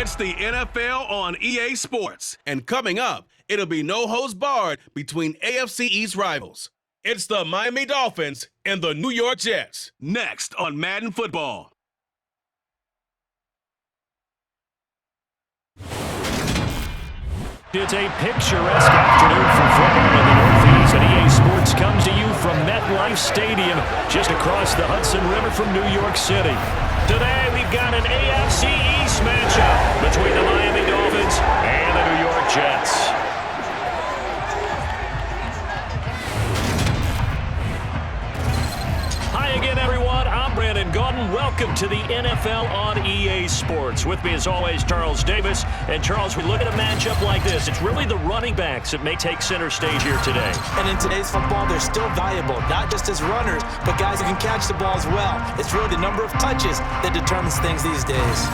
It's the NFL on EA Sports. And coming up, it'll be no holds barred between AFC East rivals. It's the Miami Dolphins and the New York Jets. Next on Madden Football. It's a picturesque afternoon for football in the Northeast, and EA Sports comes to you from MetLife Stadium, just across the Hudson River from New York City. Today, we've got an AFC East matchup between the Miami Dolphins and the New York Jets. Hi again, everyone. I'm Brandon Gordon. Welcome to the NFL on EA Sports. With me, as always, Charles Davis. And, Charles, we look at a matchup like this. It's really the running backs that may take center stage here today. And in today's football, they're still valuable, not just as runners, but guys who can catch the ball as well. It's really the number of touches that determines things these days.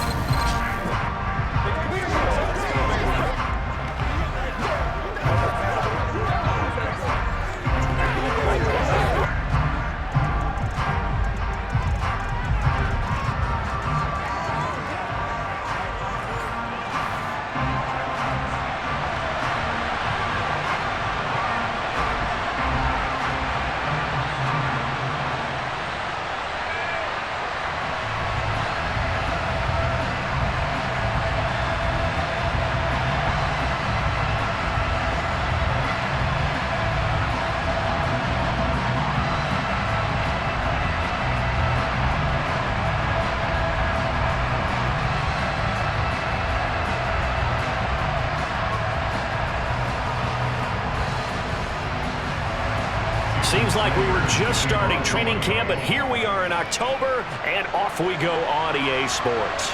Seems like we were just starting training camp, but here we are in October, and off we go on EA Sports.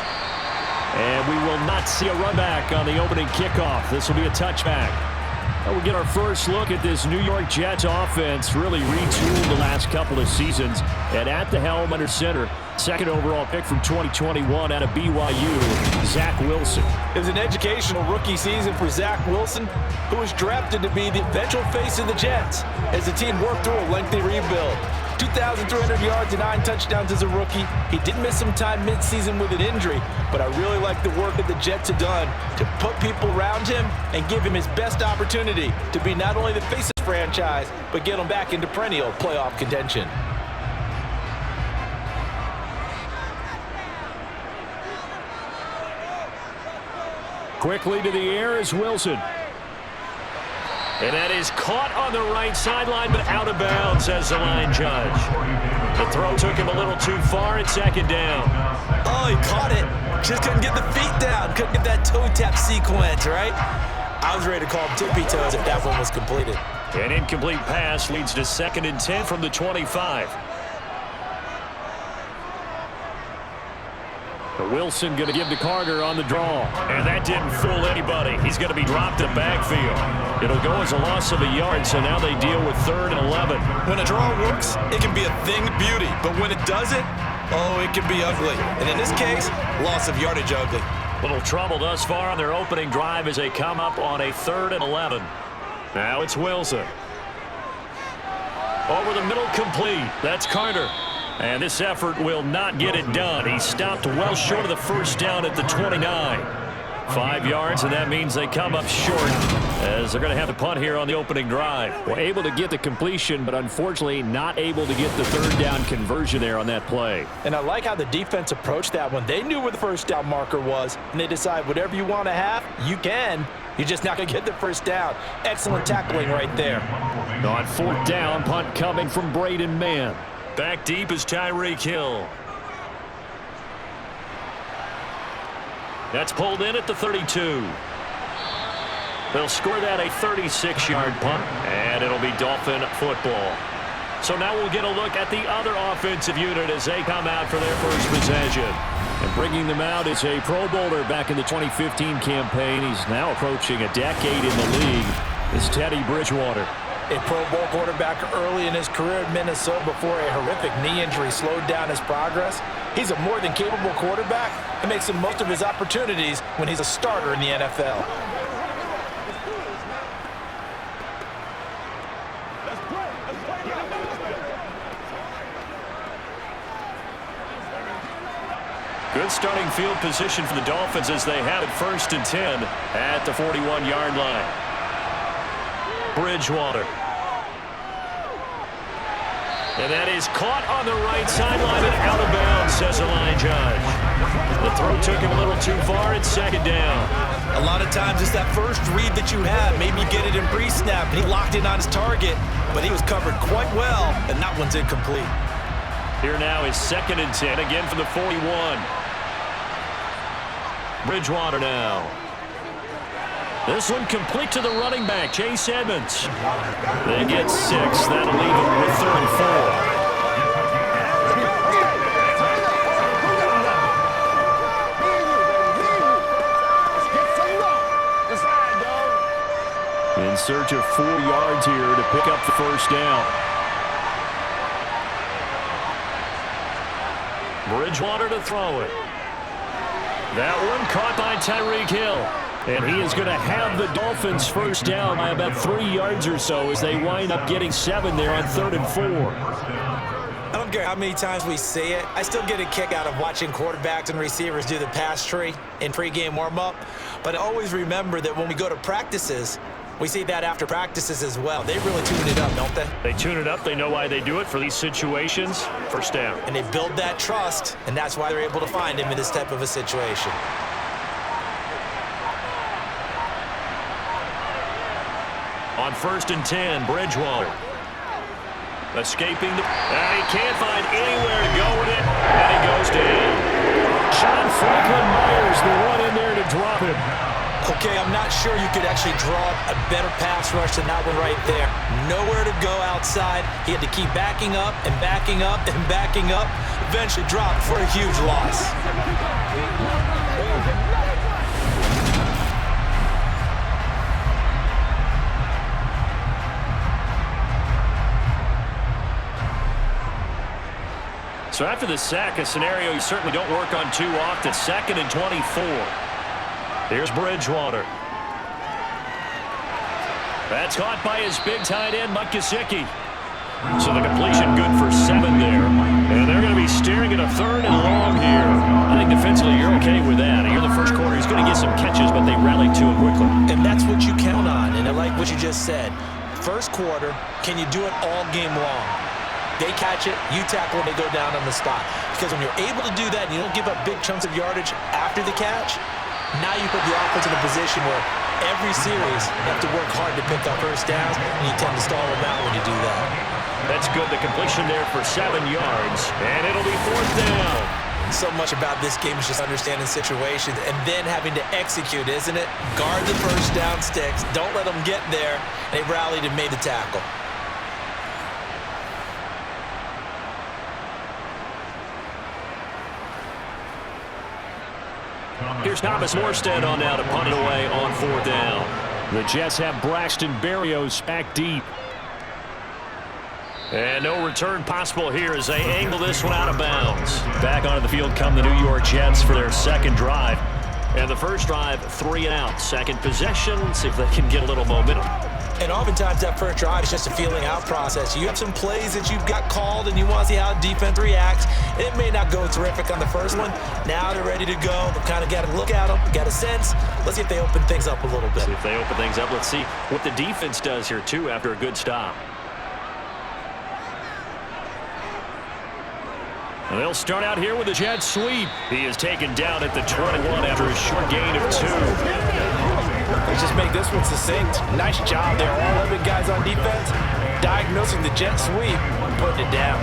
And we will not see a run back on the opening kickoff. This will be a touchback. We'll get our first look at this New York Jets offense, really retooled the last couple of seasons. And at the helm under center, second overall pick from 2021 out of BYU, Zach Wilson. It was an educational rookie season for Zach Wilson, who was drafted to be the eventual face of the Jets as the team worked through a lengthy rebuild. 2,300 yards and 9 touchdowns as a rookie. He did miss some time midseason with an injury, but I really like the work that the Jets have done to put people around him and give him his best opportunity to be not only the face of the franchise, but get him back into perennial playoff contention. Quickly to the air is Wilson. And that is caught on the right sideline, but out of bounds, says the line judge. The throw took him a little too far at second down. Oh, he caught it. Just couldn't get the feet down. Couldn't get that toe tap sequence, right? I was ready to call him tippy toes if that one was completed. An incomplete pass leads to 2nd and 10 from the 25. Wilson going to give to Carter on the draw. And that didn't fool anybody. He's going to be dropped in backfield. It'll go as a loss of a yard, so now they deal with 3rd and 11. When a draw works, it can be a thing of beauty. But when it doesn't, oh, it can be ugly. And in this case, loss of yardage ugly. Little trouble thus far on their opening drive as they come up on a 3rd and 11. Now it's Wilson. Over the middle, complete. That's Carter. And this effort will not get it done. He stopped well short of the first down at the 29. 5 yards, and that means they come up short as they're going to have to punt here on the opening drive. Well, able to get the completion, but unfortunately not able to get the 3rd down conversion there on that play. And I like how the defense approached that one. They knew where the first down marker was, and they decide whatever you want to have, you can. You're just not going to get the first down. Excellent tackling right there. On 4th down, punt coming from Braden Mann. Back deep is Tyreek Hill. That's pulled in at the 32. They'll score that a 36-yard punt, and it'll be Dolphin football. So now we'll get a look at the other offensive unit as they come out for their first possession. And bringing them out is a Pro Bowler back in the 2015 campaign. He's now approaching a decade in the league. It's Teddy Bridgewater. A Pro Bowl quarterback early in his career in Minnesota before a horrific knee injury slowed down his progress. He's a more than capable quarterback and makes the most of his opportunities when he's a starter in the NFL. Good starting field position for the Dolphins as they have it 1st and 10 at the 41-yard line. Bridgewater. And that is caught on the right sideline and out of bounds, says the line judge. The throw took him a little too far. It's 2nd down. A lot of times it's that first read that you have. Maybe you get it in pre-snap, and he locked in on his target, but he was covered quite well, and that one's incomplete. Here now is 2nd and 10, again from the 41. Bridgewater now. This one complete to the running back, Chase Edmonds. They get 6. That'll leave them with 3rd and 4. In search of 4 yards here to pick up the 1st down. Bridgewater to throw it. That one caught by Tyreek Hill. And he is going to have the Dolphins 1st down by about 3 yards or so as they wind up getting 7 there on 3rd and 4. I don't care how many times we see it. I still get a kick out of watching quarterbacks and receivers do the pass tree in pregame warm-up. But always remember that when we go to practices, we see that after practices as well. They really tune it up, don't they? They tune it up. They know why they do it for these situations. 1st down. And they build that trust, and that's why they're able to find him in this type of a situation. On 1st and 10, Bridgewater. Escaping the... And he can't find anywhere to go with it. And he goes down. John Franklin Myers, the one in there to drop him. Okay, I'm not sure you could actually draw a better pass rush than that one right there. Nowhere to go outside. He had to keep backing up and backing up and backing up. Eventually dropped for a huge loss. So after the sack, a scenario you certainly don't work on too often. 2nd and 24. Here's Bridgewater. That's caught by his big tight end, Mike Gesicki. So the completion good for 7 there. And they're going to be staring at a 3rd and long here. I think defensively you're okay with that. Here in the 1st quarter, he's going to get some catches, but they rallied to him quickly. And that's what you count on, and I like what you just said. 1st quarter, can you do it all game long? They catch it, you tackle, and they go down on the spot. Because when you're able to do that and you don't give up big chunks of yardage after the catch, now you put the offense in a position where every series you have to work hard to pick up 1st downs, and you tend to stall them out when you do that. That's good. The completion there for 7 yards, and it'll be 4th down. So much about this game is just understanding situations and then having to execute, isn't it? Guard the 1st down sticks. Don't let them get there. They rallied and made the tackle. Here's Thomas Morstead on now to punt it away on 4th down. The Jets have Braxton Berrios back deep. And no return possible here as they angle this one out of bounds. Back onto the field come the New York Jets for their 2nd drive. And the 1st drive, 3 and out. 2nd possession, see if they can get a little momentum. And oftentimes that 1st drive is just a feeling out process. You have some plays that you've got called and you want to see how defense reacts. It may not go terrific on the 1st one. Now they're ready to go. They've kind of got to look at them, got a sense. Let's see if they open things up a little bit. See if they open things up. Let's see what the defense does here, too, after a good stop. And they'll start out here with a jet sweep. He is taken down at the 21 after a short gain of 2. Let's just make this one succinct. Nice job there. All 11 guys on defense diagnosing the jet sweep and putting it down.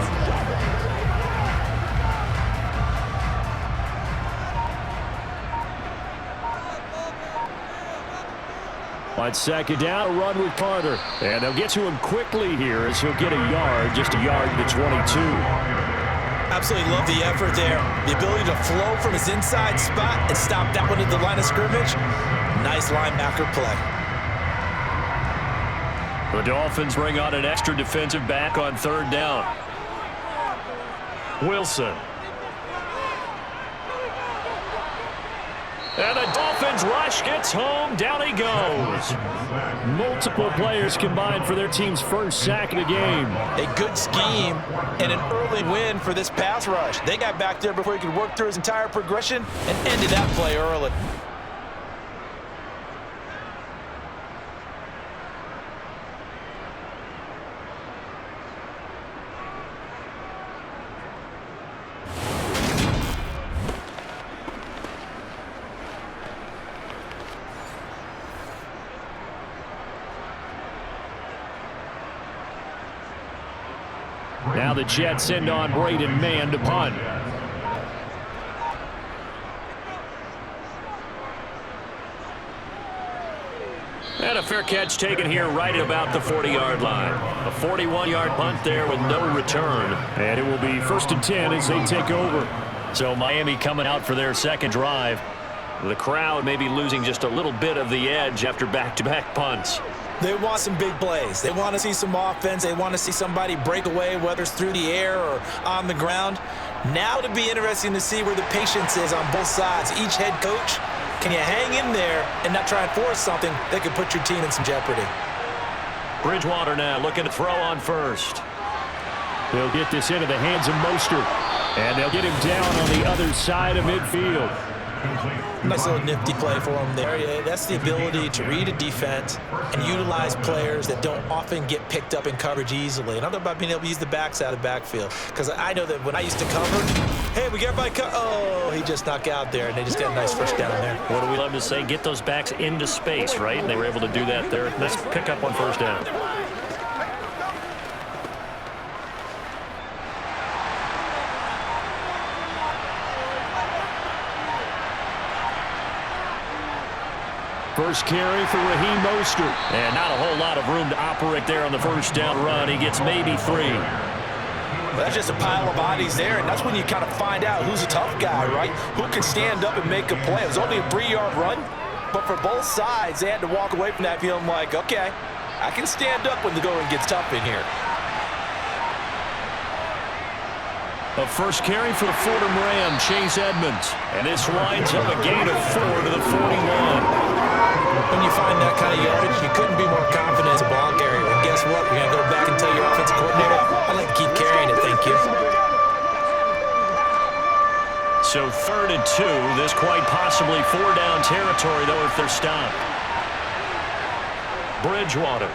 On 2nd down, a run with Carter. And they'll get to him quickly here as he'll get a yard, just a yard to the 22. Absolutely love the effort there. The ability to flow from his inside spot and stop that one at the line of scrimmage. Nice linebacker play. The Dolphins bring on an extra defensive back on 3rd down. Wilson. And the Dolphins rush gets home. Down he goes. Multiple players combined for their team's first sack of the game. A good scheme and an early win for this pass rush. They got back there before he could work through his entire progression and ended that play early. Now the Jets send on Braden Mann to punt. And a fair catch taken here right at about the 40-yard line. A 41-yard punt there with no return. And it will be 1st and 10 as they take over. So Miami coming out for their second drive. The crowd may be losing just a little bit of the edge after back-to-back punts. They want some big plays. They want to see some offense. They want to see somebody break away, whether it's through the air or on the ground. Now to be interesting to see where the patience is on both sides. Each head coach, can you hang in there and not try and force something that could put your team in some jeopardy? Bridgewater now looking to throw on first. They'll get this into the hands of Mostert. And they'll get him down on the other side of midfield. Nice little nifty play for him there. Yeah, that's the ability to read a defense and utilize players that don't often get picked up in coverage easily. And I'm talking about being able to use the backs out of the backfield. Because I know that when I used to cover, hey, we got by oh, he just knocked out there, and they just got a nice first down there. What do we love to say? Get those backs into space, right? And they were able to do that there. Nice pickup on first down. First carry for Raheem Mostert. And not a whole lot of room to operate there on the first down run. He gets maybe 3. Well, that's just a pile of bodies there, and that's when you kind of find out who's a tough guy, right? Who can stand up and make a play. It was only a 3-yard run, but for both sides, they had to walk away from that feeling like, okay, I can stand up when the going gets tough in here. A first carry for the Fordham Ram, Chase Edmonds. And this winds up a gain of 4 to the 41. When you find that kind of yardage, you couldn't be more confident as a ball carrier. And guess what? You're going to go back and tell your offensive coordinator, I'd like to keep carrying it, thank you. So 3rd and 2. This quite possibly 4-down territory, though, if they're stopped. Bridgewater.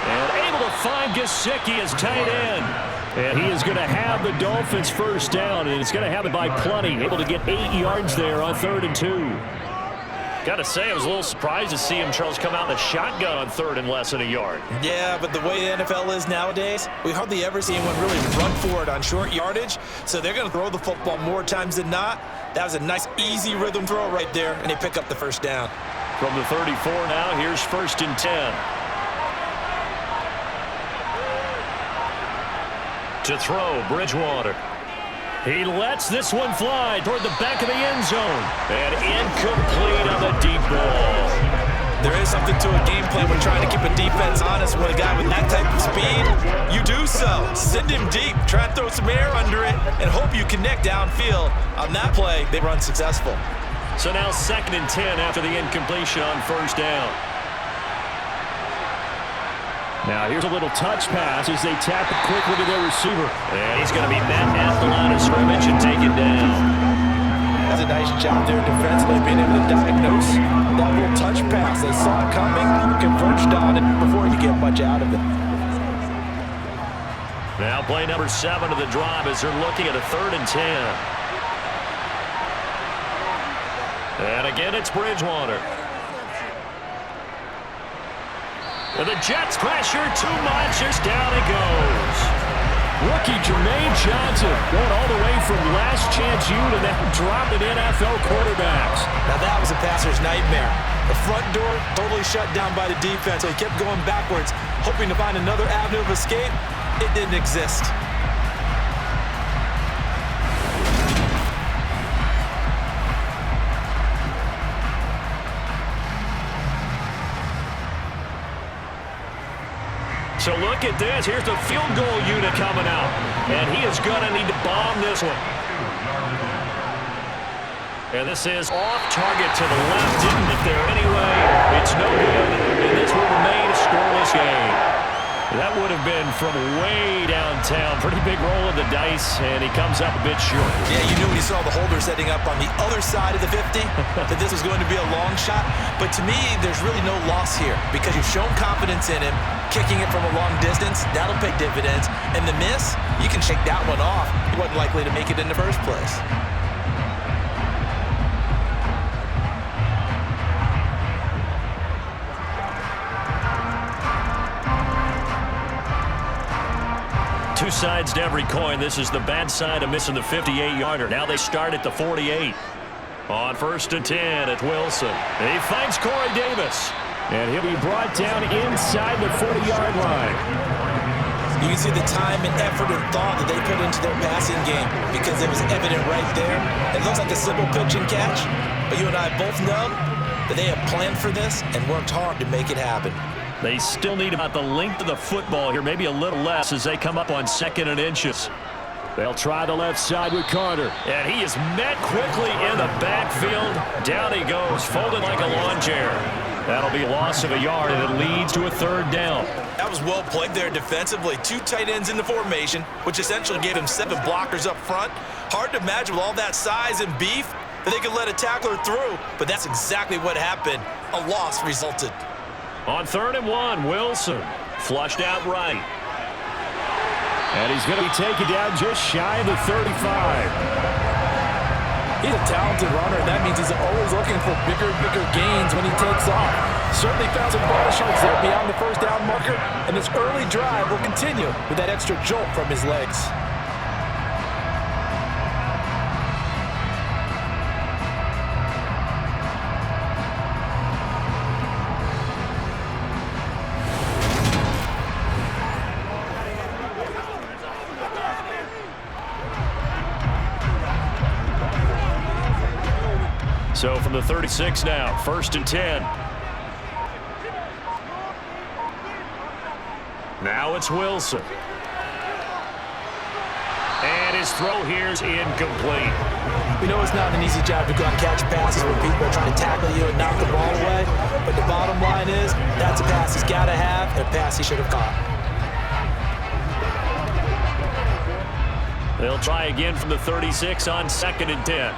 And able to find Gesicki as tight end. And he is going to have the Dolphins first down, and it's going to have it by plenty. Able to get 8 yards there on 3rd and 2. Got to say, I was a little surprised to see him, Charles, come out in the shotgun on 3rd and less than a yard. Yeah, but the way the NFL is nowadays, we hardly ever see anyone really run for it on short yardage. So they're going to throw the football more times than not. That was a nice, easy rhythm throw right there, and they pick up the first down. From the 34 now, here's 1st and 10. To throw, Bridgewater. He lets this one fly toward the back of the end zone. And incomplete on the deep ball. There is something to a game plan when trying to keep a defense honest with a guy with that type of speed. You do so. Send him deep. Try and throw some air under it and hope you connect downfield. On that play, they run successful. So now 2nd and 10 after the incompletion on first down. Now here's a little touch pass as they tap it quickly to their receiver. And he's going to be met at the line of scrimmage and take it down. That's a nice job there defensively, being able to diagnose that little touch pass. They saw it coming, converged on it before you get much out of it. Now play number 7 of the drive as they're looking at a 3rd and 10. And again, it's Bridgewater. And the Jets pressure too much as down it goes. Rookie Jermaine Johnson going all the way from last chance you to now dropping NFL quarterbacks. Now that was a passer's nightmare. The front door totally shut down by the defense, so he kept going backwards, hoping to find another avenue of escape. It didn't exist. So look at this. Here's the field goal unit coming out. And he is going to need to bomb this one. And this is off target to the left. Didn't hit there anyway. It's no good. And this will remain a scoreless game. That would have been from way downtown. Pretty big roll of the dice, and he comes up a bit short. Yeah, you knew when you saw the holder setting up on the other side of the 50 that this was going to be a long shot. But to me, there's really no loss here because you've shown confidence in him. Kicking it from a long distance, that'll pay dividends. And the miss, you can shake that one off. He wasn't likely to make it in the first place. Two sides to every coin. This is the bad side of missing the 58-yarder. Now they start at the 48. On 1st and 10 at Wilson. And he finds Corey Davis. And he'll be brought down inside the 40-yard line. You can see the time and effort and thought that they put into their passing game because it was evident right there. It looks like a simple pitch and catch, but you and I both know that they have planned for this and worked hard to make it happen. They still need about the length of the football here, maybe a little less as they come up on 2nd and inches. They'll try the left side with Carter. And he is met quickly in the backfield. Down he goes, folded like a lawn chair. That'll be a loss of a yard, and it leads to a 3rd down. That was well played there defensively. 2 tight ends in the formation, which essentially gave him 7 blockers up front. Hard to imagine with all that size and beef that they could let a tackler through, but that's exactly what happened. A loss resulted. On 3rd and 1, Wilson flushed out right. And he's going to be taken down just shy of the 35. He's a talented runner, and that means he's always looking for bigger and bigger gains when he takes off. Certainly found some ball shots there beyond the 1st down marker, and this early drive will continue with that extra jolt from his legs. So from the 36 now, 1st and 10. Now it's Wilson. And his throw here is incomplete. We know it's not an easy job to go and catch passes when people are trying to tackle you and knock the ball away. But the bottom line is, that's a pass he's got to have and a pass he should have caught. They'll try again from the 36 on 2nd and 10.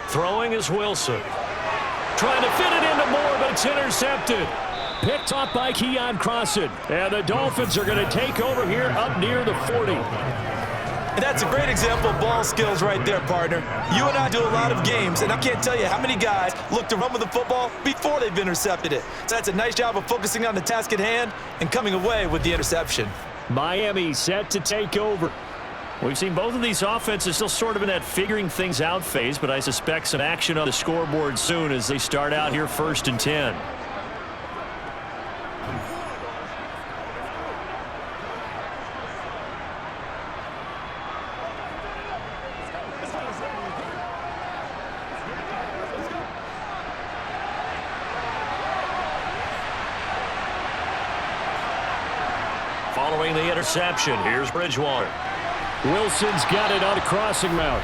Throwing is Wilson. Trying to fit it into Moore, but it's intercepted. Picked off by Keon Crossan. And the Dolphins are going to take over here up near the 40. And that's a great example of ball skills right there, partner. You and I do a lot of games, and I can't tell you how many guys look to run with the football before they've intercepted it. So that's a nice job of focusing on the task at hand and coming away with the interception. Miami set to take over. We've seen both of these offenses still sort of in that figuring things out phase, but I suspect some action on the scoreboard soon as they start out here 1st and 10. Following the interception, here's Bridgewater. Wilson's got it on a crossing route.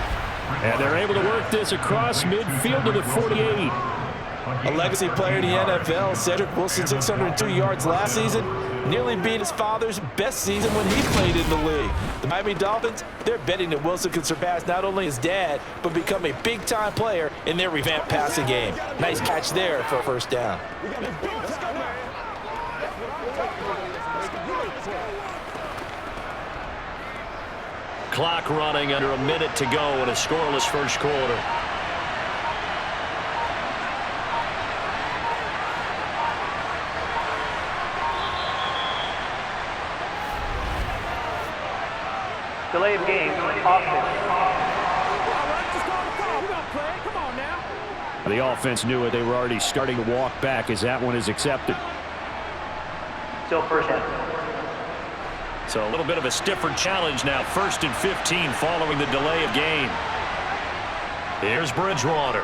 And they're able to work this across midfield to the 48. A legacy player in the NFL, Cedric Wilson, 602 yards last season, nearly beat his father's best season when he played in the league. The Miami Dolphins, they're betting that Wilson can surpass not only his dad, but become a big-time player in their revamped passing game. Nice catch there for a 1st down. Clock running under a minute to go in a scoreless 1st quarter. Delay of game, offense. The offense knew it. They were already starting to walk back as that one is accepted. Still 1st down. So a little bit of a stiffer challenge now. 1st and 15 following the delay of game. Here's Bridgewater.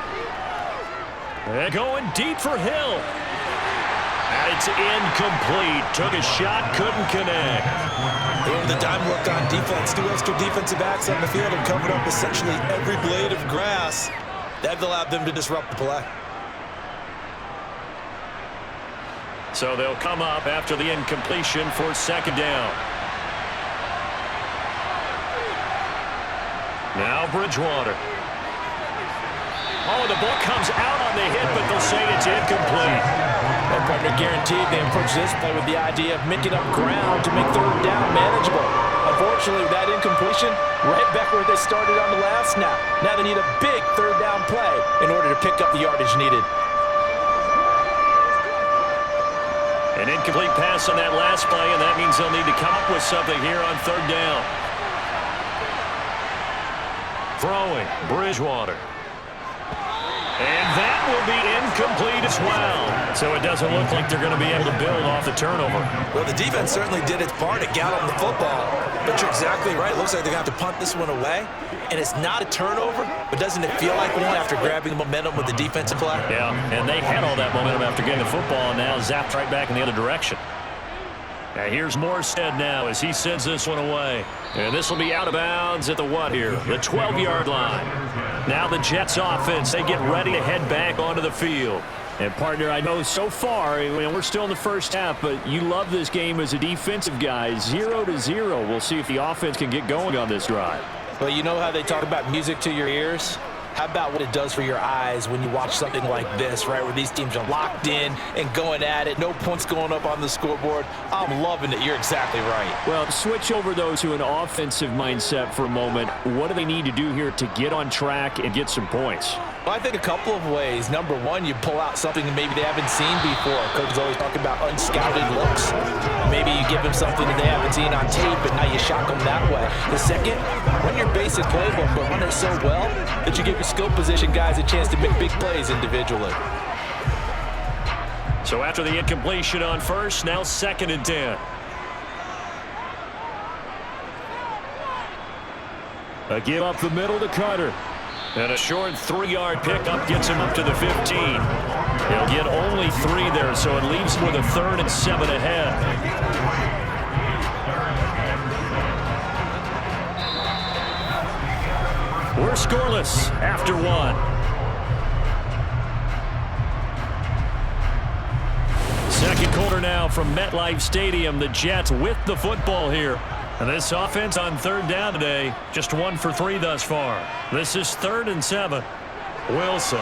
They're going deep for Hill. And it's incomplete. Took a shot, couldn't connect. Here of the dime look on defense. 2 extra defensive backs on the field and covered up essentially every blade of grass. That allowed them to disrupt the play. So they'll come up after the incompletion for 2nd down. Now Bridgewater. Oh, the ball comes out on the hit, but they'll say it's incomplete. That partner guaranteed they approach this play with the idea of making up ground to make 3rd down manageable. Unfortunately, with that incompletion, right back where they started on the last snap. Now they need a big 3rd down play in order to pick up the yardage needed. An incomplete pass on that last play, and that means they'll need to come up with something here on 3rd down. Throwing, Bridgewater. And that will be incomplete as well. So it doesn't look like they're going to be able to build off the turnover. Well, the defense certainly did its part to get on the football. But you're exactly right. It looks like they're going to have to punt this one away. And it's not a turnover, but doesn't it feel like one after grabbing momentum with the defensive play? Yeah, and they had all that momentum after getting the football, and now zapped right back in the other direction. Now here's Morstead now as he sends this one away. And this will be out of bounds at the what here? The 12-yard line. Now the Jets offense, they get ready to head back onto the field. And partner, I know so far, we're still in the first half, but you love this game as a defensive guy. 0-0. We'll see if the offense can get going on this drive. Well, you know how they talk about music to your ears? How about what it does for your eyes when you watch something like this, right, where these teams are locked in and going at it, no points going up on the scoreboard? I'm loving it. You're exactly right. Well, switch over, though, to an offensive mindset for a moment. What do they need to do here to get on track and get some points? Well, I think a couple of ways. Number one, you pull out something maybe they haven't seen before. Coach is always talking about unscouted looks. Maybe you give them something that they haven't seen on tape, and now you shock them that way. The second, run your basic playbook, but run it so well that you give your skill position guys a chance to make big plays individually. So after the incompletion on first, now 2nd and 10. A give up the middle to Carter. And a short 3-yard pickup gets him up to the 15. He'll get only 3 there, so it leaves him with a 3rd and 7 ahead. We're scoreless after 1. Second quarter now from MetLife Stadium. The Jets with the football here. And this offense on 3rd down today, just 1 for 3 thus far. This is 3rd and 7. Wilson.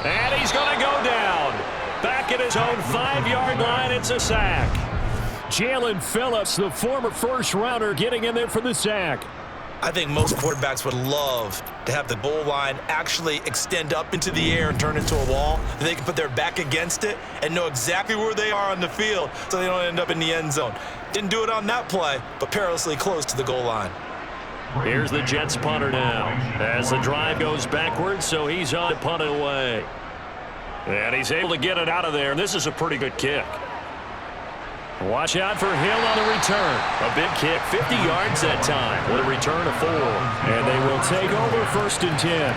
And he's going to go down. Back at his own 5-yard line, it's a sack. Jalen Phillips, the former first-rounder, getting in there for the sack. I think most quarterbacks would love to have the goal line actually extend up into the air and turn into a wall. They can put their back against it and know exactly where they are on the field so they don't end up in the end zone. Didn't do it on that play, but perilously close to the goal line. Here's the Jets punter now as the drive goes backwards, so he's on to punt it away. And he's able to get it out of there. This is a pretty good kick. Watch out for Hill on the return. A big kick, 50 yards that time with a return of 4. And they will take over 1st and 10.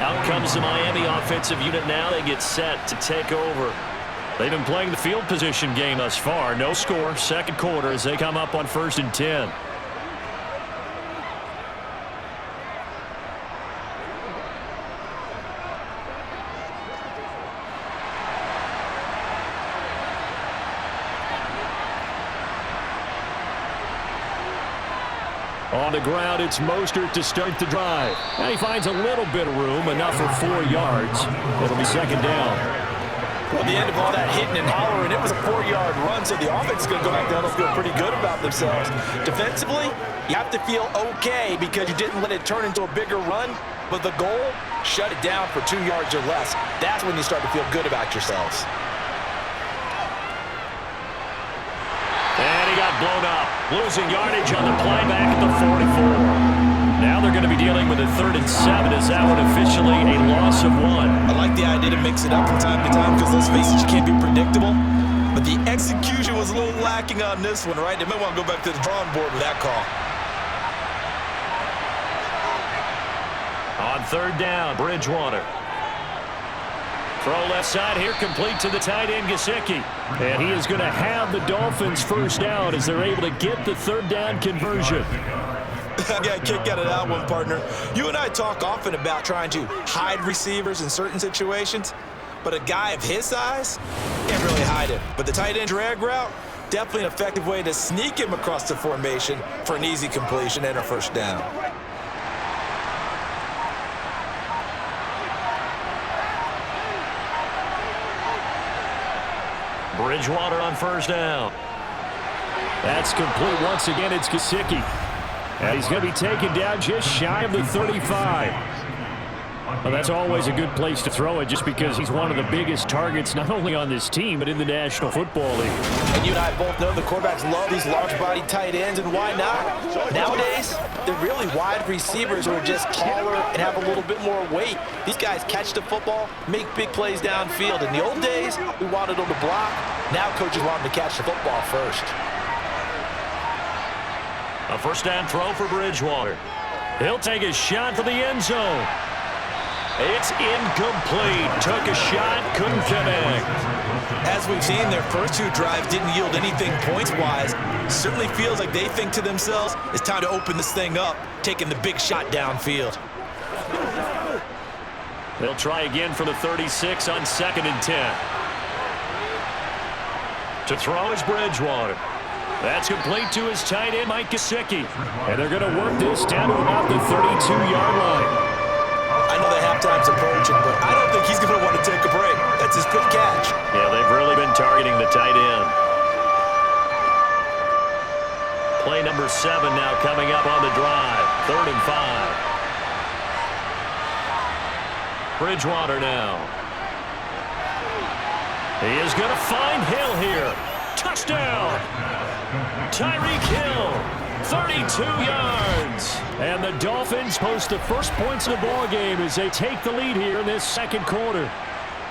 Out comes the Miami offensive unit now. They get set to take over. They've been playing the field position game thus far. No score, 2nd quarter as they come up on 1st and 10. On the ground, it's Mostert to start the drive. Now he finds a little bit of room, enough for 4 yards. It'll be 2nd down. Well, the end of all that hitting and hollering, it was a 4-yard run, so the offense is going to go back down and feel pretty good about themselves. Defensively, you have to feel okay because you didn't let it turn into a bigger run, but the goal, shut it down for 2 yards or less. That's when you start to feel good about yourselves. And he got blown up, losing yardage on the play back at the 44. Now they're going to be dealing with a 3rd and 7 as that one officially a loss of 1. I like the idea to mix it up from time to time because, let's face it, you can't be predictable. But the execution was a little lacking on this one, right? They might want to go back to the drawing board with that call. On 3rd down, Bridgewater. Throw left side here, complete to the tight end, Gesicki. And he is going to have the Dolphins first down as they're able to get the third down conversion. I got a kick out of that one, partner. You and I talk often about trying to hide receivers in certain situations, but a guy of his size can't really hide it. But the tight end drag route, definitely an effective way to sneak him across the formation for an easy completion and a first down. Bridgewater on first down. That's complete once again. It's Gesicki. And he's going to be taken down just shy of the 35. Well, that's always a good place to throw it just because he's one of the biggest targets not only on this team but in the National Football League. And you and I both know the quarterbacks love these large-body tight ends, and why not? Nowadays, they're really wide receivers who are just taller and have a little bit more weight. These guys catch the football, make big plays downfield. In the old days, we wanted them to block. Now coaches want them to catch the football first. A first down throw for Bridgewater. He'll take a shot for the end zone. It's incomplete. Took a shot, couldn't connect. As we've seen, their first two drives didn't yield anything points-wise. Certainly feels like they think to themselves, it's time to open this thing up, taking the big shot downfield. They'll try again for the 36 on 2nd and 10. To throw is Bridgewater. That's complete to his tight end, Mike Gesicki. And they're going to work this down to about the 32-yard line. I know the halftime's approaching, but I don't think he's going to want to take a break. That's his quick catch. Yeah, they've really been targeting the tight end. Play number 7 now coming up on the drive. 3rd and 5. Bridgewater now. He is going to find Hill here. Touchdown! Tyreek Hill. 32 yards. And the Dolphins post the first points of the ball game as they take the lead here in this second quarter.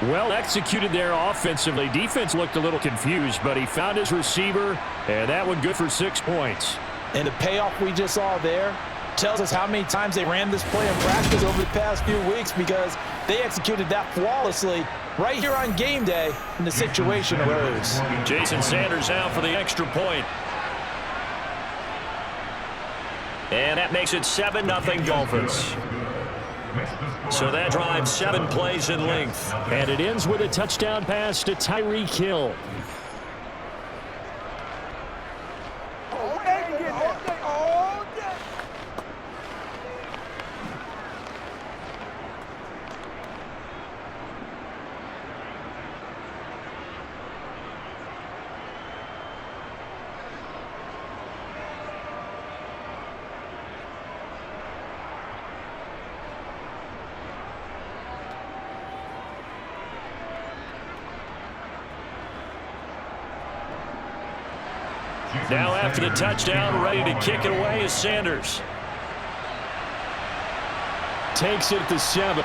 Well executed there offensively. Defense looked a little confused, but he found his receiver, and that one good for 6 points. And the payoff we just saw there tells us how many times they ran this play in practice over the past few weeks, because they executed that flawlessly right here on game day, and the situation arose. Jason Sanders out for the extra point. And that makes it 7-0 Dolphins. So that drive 7 plays in length. And it ends with a touchdown pass to Tyreek Hill. Now after the touchdown, ready to kick it away is Sanders. Takes it to 7.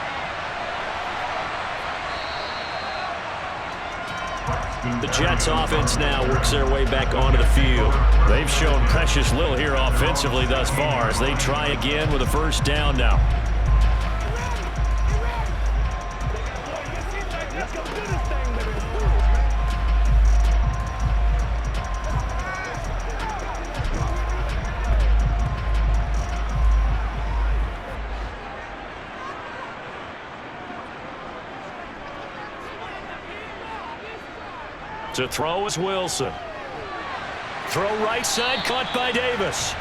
The Jets offense now works their way back onto the field. They've shown precious little here offensively thus far as they try again with a first down now. To throw is Wilson. Throw right side, caught by Davis.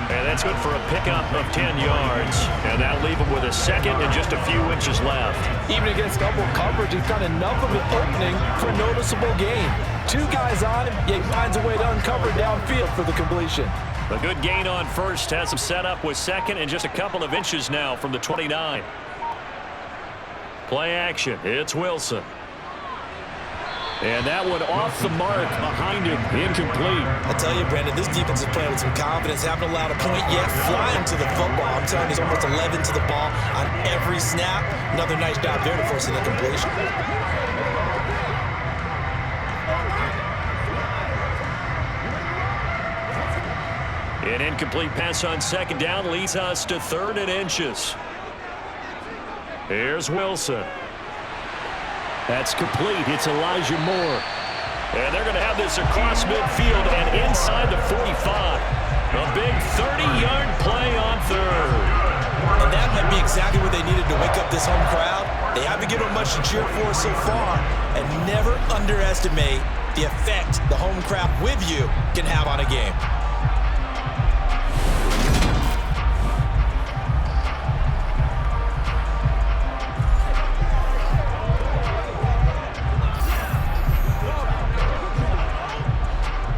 And that's good for a pickup of 10 yards. And that'll leave him with a second and just a few inches left. Even against double coverage, he's got enough of an opening for a noticeable gain. 2 guys on him, yet he finds a way to uncover downfield for the completion. A good gain on first has him set up with second and just a couple of inches now from the 29. Play action. It's Wilson. And that one off the mark behind him, incomplete. I tell you, Brandon, this defense is playing with some confidence. Haven't allowed a point yet. Flying to the football. I'm telling you, he's almost 11 to the ball on every snap. Another nice job there to force an incompletion. An incomplete pass on second down leads us to 3rd and inches. Here's Wilson. That's complete. It's Elijah Moore. And they're going to have this across midfield and inside the 45. A big 30-yard play on third. And that might be exactly what they needed to wake up this home crowd. They haven't given them much to cheer for so far. And never underestimate the effect the home crowd with you can have on a game.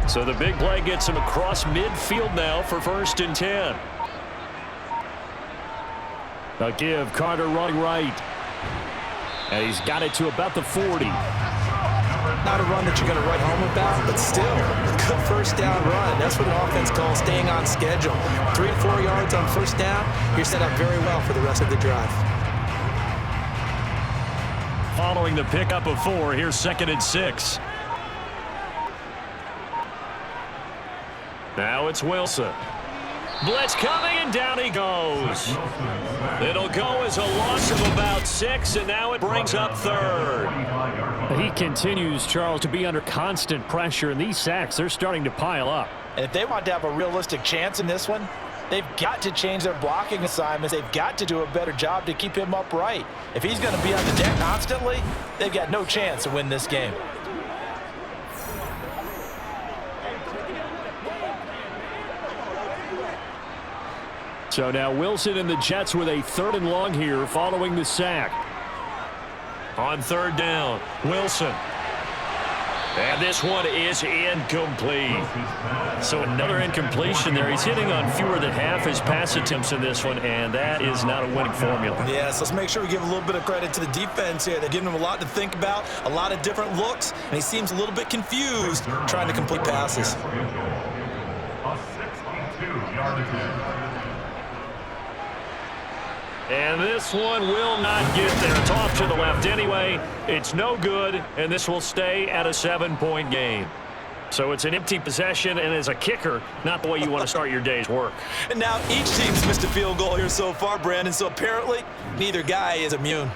So the big play gets him across midfield now for 1st and 10. A give, Carter running right. And he's got it to about the 40. Not a run that you're going to write home about, but still a good first down run. That's what an offense calls staying on schedule. 3 to 4 yards on first down, you're set up very well for the rest of the drive. Following the pickup of 4, here's 2nd and 6. Now it's Wilson. Blitz coming, and down he goes. It'll go as a loss of about 6, and now it brings up 3rd. He continues, Charles, to be under constant pressure, and these sacks, they're starting to pile up. And if they want to have a realistic chance in this one, they've got to change their blocking assignments. They've got to do a better job to keep him upright. If he's going to be on the deck constantly, they've got no chance to win this game. So now Wilson and the Jets with a 3rd and long here following the sack. On 3rd down, Wilson. And this one is incomplete. So another incompletion there. He's hitting on fewer than half his pass attempts in this one, and that is not a winning formula. Yes, let's make sure we give a little bit of credit to the defense here. They're giving him a lot to think about, a lot of different looks, and he seems a little bit confused trying to complete passes. A 62-yard attempt. And this one will not get there. It's off to the left anyway. It's no good, and this will stay at a 7-point game. So it's an empty possession, and as a kicker, not the way you want to start your day's work. And now each team's missed a field goal here so far, Brandon, so apparently neither guy is immune.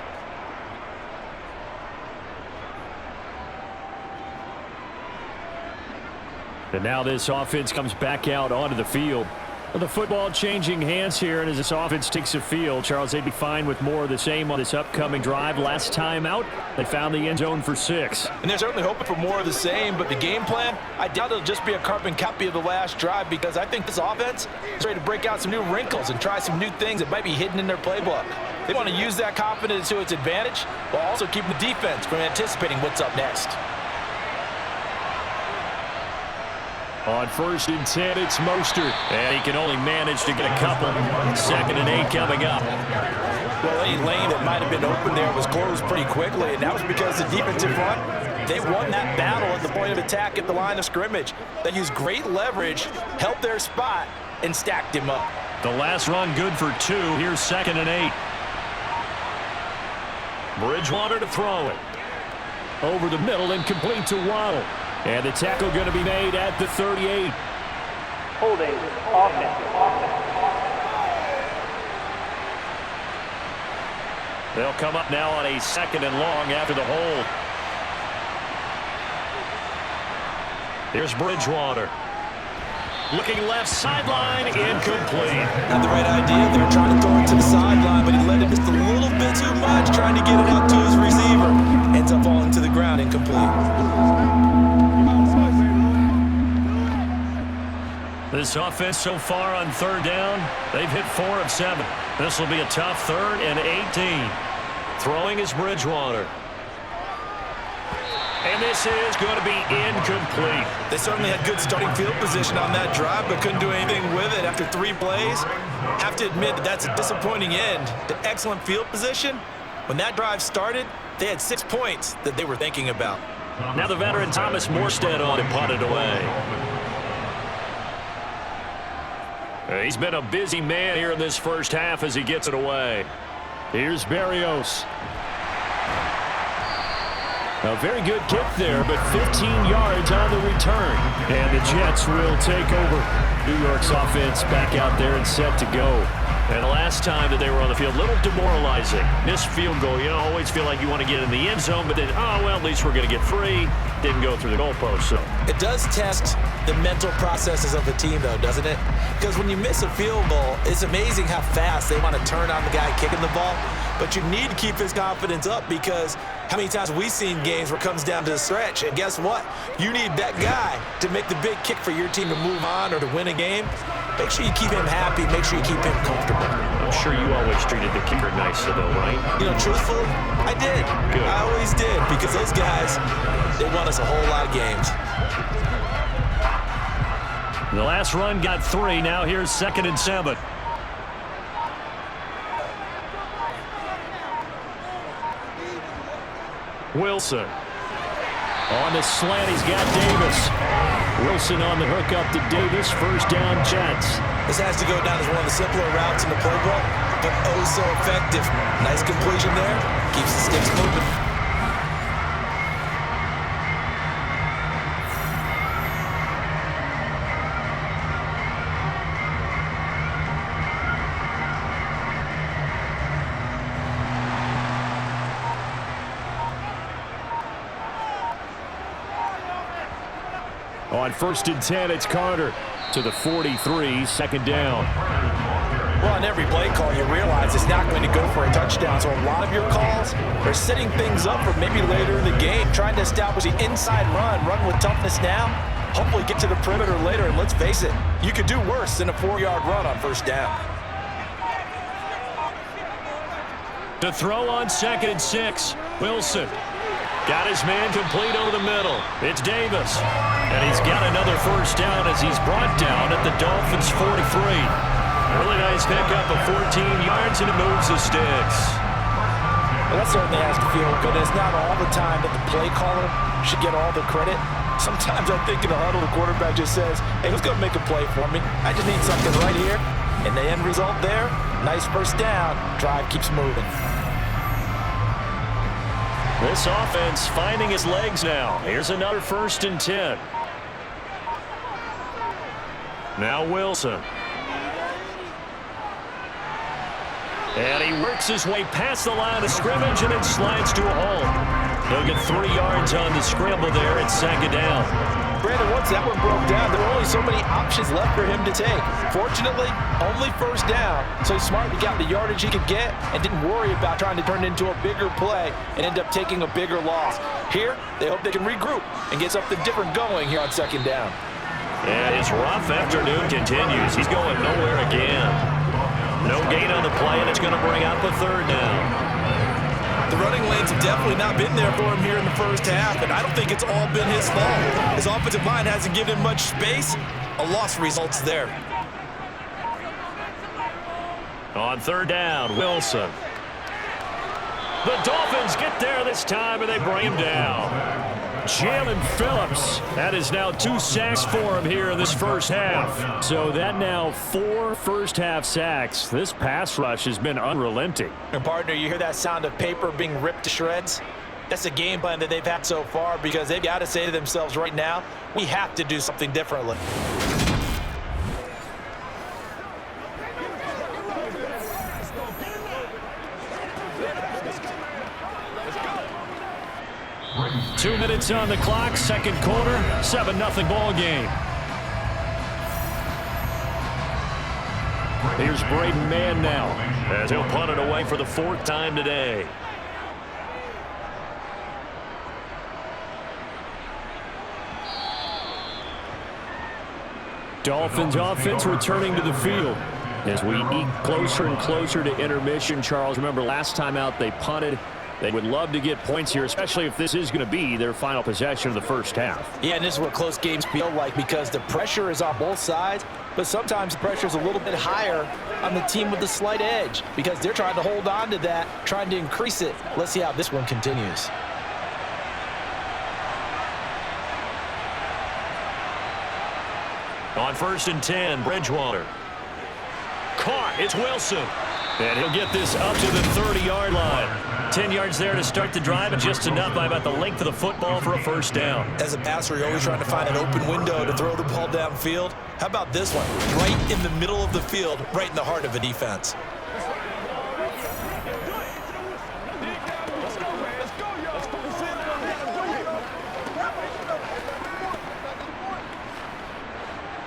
And now this offense comes back out onto the field. Well, the football changing hands here, and as this offense takes the field, Charles, they'd be fine with more of the same on this upcoming drive. Last time out, they found the end zone for 6. And they're certainly hoping for more of the same, but the game plan, I doubt it'll just be a carbon copy of the last drive, because I think this offense is ready to break out some new wrinkles and try some new things that might be hidden in their playbook. They want to use that confidence to its advantage, while also keeping the defense from anticipating what's up next. On 1st and 10, it's Mostert. And he can only manage to get a couple. 2nd and 8 coming up. Well, any lane that might have been open there was closed pretty quickly, and that was because the defensive front, they won that battle at the point of attack at the line of scrimmage. They used great leverage, helped their spot, and stacked him up. The last run good for 2. Here's 2nd and 8. Bridgewater to throw it. Over the middle and complete to Waddle. And the tackle going to be made at the 38. Holding, offense. They'll come up now on a 2nd and long after the hold. Here's Bridgewater. Looking left sideline, incomplete. Had the right idea. They were trying to throw it to the sideline, but he let it just a little bit too much, trying to get it out to his receiver. Ends up falling to the ground, incomplete. This offense so far on 3rd down, they've hit 4 of 7. This will be a tough 3rd and 18. Throwing is Bridgewater. And this is going to be incomplete. They certainly had good starting field position on that drive, but couldn't do anything with it after 3 plays. Have to admit that that's a disappointing end. The excellent field position, when that drive started, they had 6 points that they were thinking about. Now the veteran Thomas Morstead on and punted away. He's been a busy man here in this first half as he gets it away. Here's Berrios. A very good kick there, but 15 yards on the return. And the Jets will take over. New York's offense back out there and set to go. And the last time that they were on the field, a little demoralizing. Missed field goal, always feel like you want to get in the end zone, but then, at least we're going to get free. Didn't go through the goalpost. So It does test the mental processes of the team, though, doesn't it? Because when you miss a field goal, it's amazing how fast they want to turn on the guy kicking the ball. But you need to keep his confidence up, because how many times have we seen games where it comes down to the stretch, and guess what? You need that guy to make the big kick for your team to move on or to win a game. Make sure you keep him happy. Make sure you keep him comfortable. I'm sure you always treated the kicker nicer, though, right? Truthfully, I did. Good. I always did, because those guys, they won us a whole lot of games. The last run got 3. Now here's 2nd and 7. Wilson. On the slant, he's got Davis. Wilson on the hook up to Davis. First down, Jets. This has to go down as one of the simpler routes in the playbook, but oh so effective. Nice completion there. Keeps the sticks moving. On 1st and 10, it's Carter to the 43, 2nd down. Well, on every play call, you realize it's not going to go for a touchdown. So a lot of your calls are setting things up for maybe later in the game, trying to establish the inside run with toughness now, hopefully get to the perimeter later. And let's face it, you could do worse than a 4-yard run on 1st down. To throw on 2nd and 6, Wilson. Got his man complete over the middle. It's Davis. And he's got another 1st down as he's brought down at the Dolphins' 43. Really nice pickup of 14 yards, and it moves the sticks. Well, that certainly has to feel good. It's not all the time that the play caller should get all the credit. Sometimes I think in a huddle, the quarterback just says, hey, who's going to make a play for me? I just need something right here. And the end result there, nice 1st down. Drive keeps moving. This offense finding his legs now. Here's another 1st and 10. Now Wilson. And he works his way past the line of scrimmage and then slides to a hole. He'll get 3 yards on the scramble there at 2nd down. Brandon, once that one broke down, there were only so many options left for him to take. Fortunately, only 1st down, so he's smart. He got the yardage he could get and didn't worry about trying to turn it into a bigger play and end up taking a bigger loss. Here, they hope they can regroup and get something different going here on 2nd down. And his rough afternoon continues. He's going nowhere again. No gain on the play, and it's going to bring up a 3rd down. The running lanes have definitely not been there for him here in the 1st half, and I don't think it's all been his fault. His offensive line hasn't given him much space. A loss results there. On 3rd down, Wilson. The Dolphins get there this time, and they bring him down. Jalen Phillips. That is now 2 sacks for him here in this 1st half. So that now 4 first-half sacks. This pass rush has been unrelenting. And partner, you hear that sound of paper being ripped to shreds? That's a game plan that they've had so far, because they've got to say to themselves right now, we have to do something differently. Race 2 minutes on the clock, 2nd quarter, 7-0 ball game. Here's Braden Mann now, as he'll punt it away for the 4th time today. Dolphins offense returning to the field as we eke closer and closer to intermission. Charles, remember last time out they punted. They would love to get points here, especially if this is going to be their final possession of the 1st half. Yeah, and this is what close games feel like, because the pressure is on both sides, but sometimes the pressure is a little bit higher on the team with the slight edge, because they're trying to hold on to that, trying to increase it. Let's see how this one continues. On 1st and 10, Bridgewater. Caught. It's Wilson. And he'll get this up to the 30-yard line. 10 yards there to start the drive, and just enough by about the length of the football for a first down. As a passer, you're always trying to find an open window to throw the ball downfield. How about this one? Right in the middle of the field, right in the heart of a defense.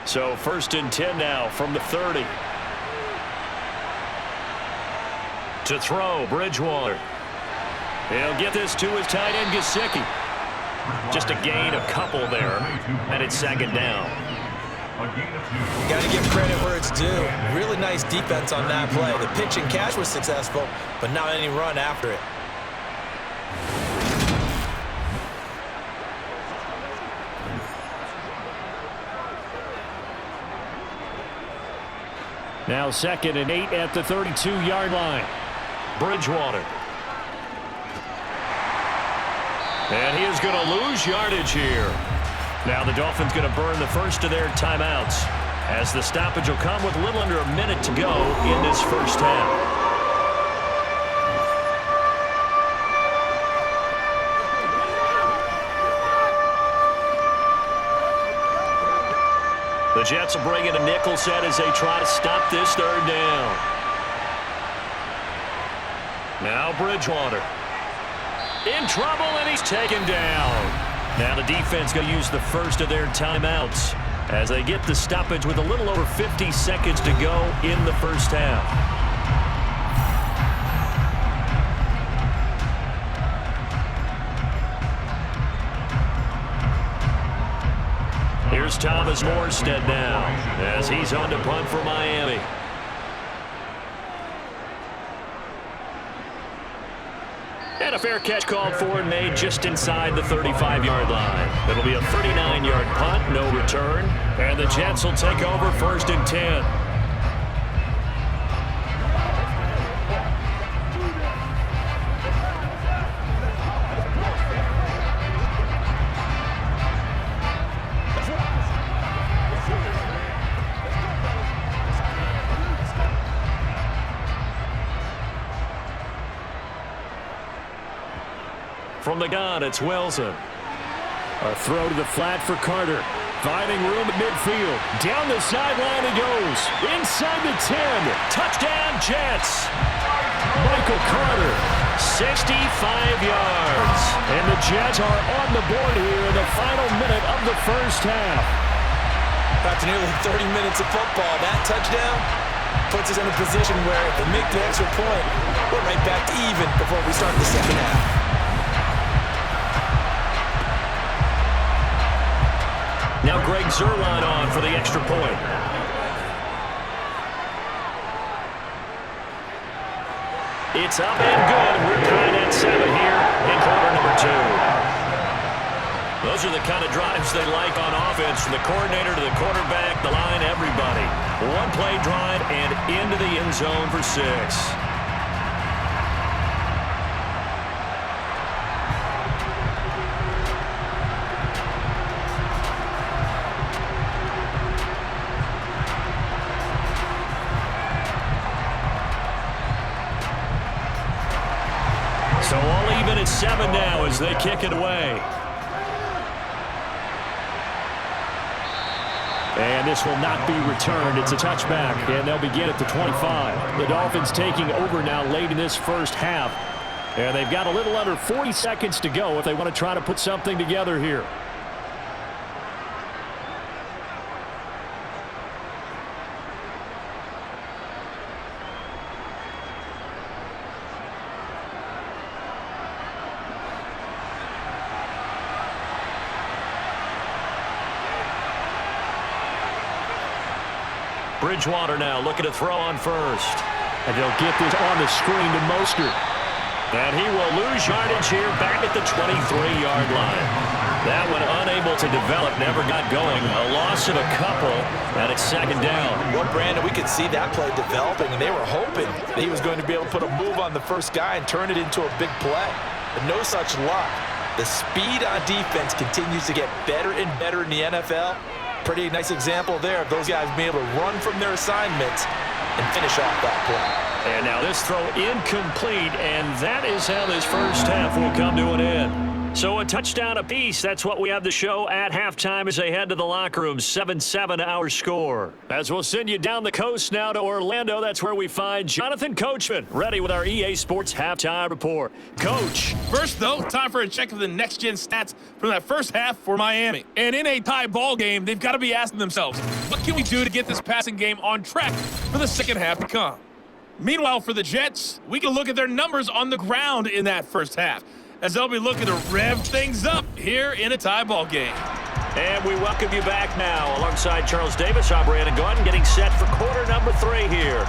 So 1st and 10 now from the 30. To throw, Bridgewater. He'll get this to his tight end, Gesicki. Just a gain, a couple there, and it's 2nd down. Got to give credit where it's due. Really nice defense on that play. The pitch and catch was successful, but not any run after it. Now 2nd and 8 at the 32-yard line. Bridgewater. And he is going to lose yardage here. Now the Dolphins going to burn the first of their timeouts, as the stoppage will come with a little under a minute to go in this first half. The Jets will bring in a nickel set as they try to stop this 3rd down. Now Bridgewater. In trouble, and he's taken down. Now the defense going to use the first of their timeouts as they get the stoppage with a little over 50 seconds to go in the first half. Here's Thomas Morstead now as he's on to punt for Miami. And a fair catch called for and made just inside the 35-yard line. It'll be a 39-yard punt, no return. And the Jets will take over 1st and 10. From the gun, it's Wilson. A throw to the flat for Carter. Finding room at midfield. Down the sideline he goes. Inside the 10. Touchdown, Jets. Michael Carter. 65 yards. And the Jets are on the board here in the final minute of the first half. After nearly 30 minutes of football, that touchdown puts us in a position where if they make the extra point, we're right back to even before we start the second half. Now Greg Zuerlein on for the extra point. It's up and good. We're tied at 7 here in quarter number 2. Those are the kind of drives they like on offense, from the coordinator to the quarterback, the line, everybody. One-play drive and into the end zone for 6. So all even at 7 now as they kick it away. And this will not be returned. It's a touchback, and they'll begin at the 25. The Dolphins taking over now late in this first half. And they've got a little under 40 seconds to go if they want to try to put something together here. Bridgewater now looking to throw on first. And they'll get this on the screen to Mostert. And he will lose yardage here back at the 23-yard line. That one unable to develop, never got going. A loss of a couple, and it's 2nd down. Well, Brandon, we could see that play developing, and they were hoping that he was going to be able to put a move on the first guy and turn it into a big play. But no such luck. The speed on defense continues to get better and better in the NFL. Pretty nice example there of those guys being able to run from their assignments and finish off that play. And now this throw incomplete, and that is how this first half will come to an end. So a touchdown apiece. That's what we have to show at halftime as they head to the locker room. 7-7 our score. As we'll send you down the coast now to Orlando. That's where we find Jonathan Coachman, ready with our EA Sports halftime report. Coach. First, though, time for a check of the next-gen stats from that first half for Miami. And in a tie ball game, they've got to be asking themselves, what can we do to get this passing game on track for the second half to come? Meanwhile, for the Jets, we can look at their numbers on the ground in that first half, as they'll be looking to rev things up here in a tie ball game. And we welcome you back now alongside Charles Davis. I'm Brandon Gordon, getting set for quarter number 3 here.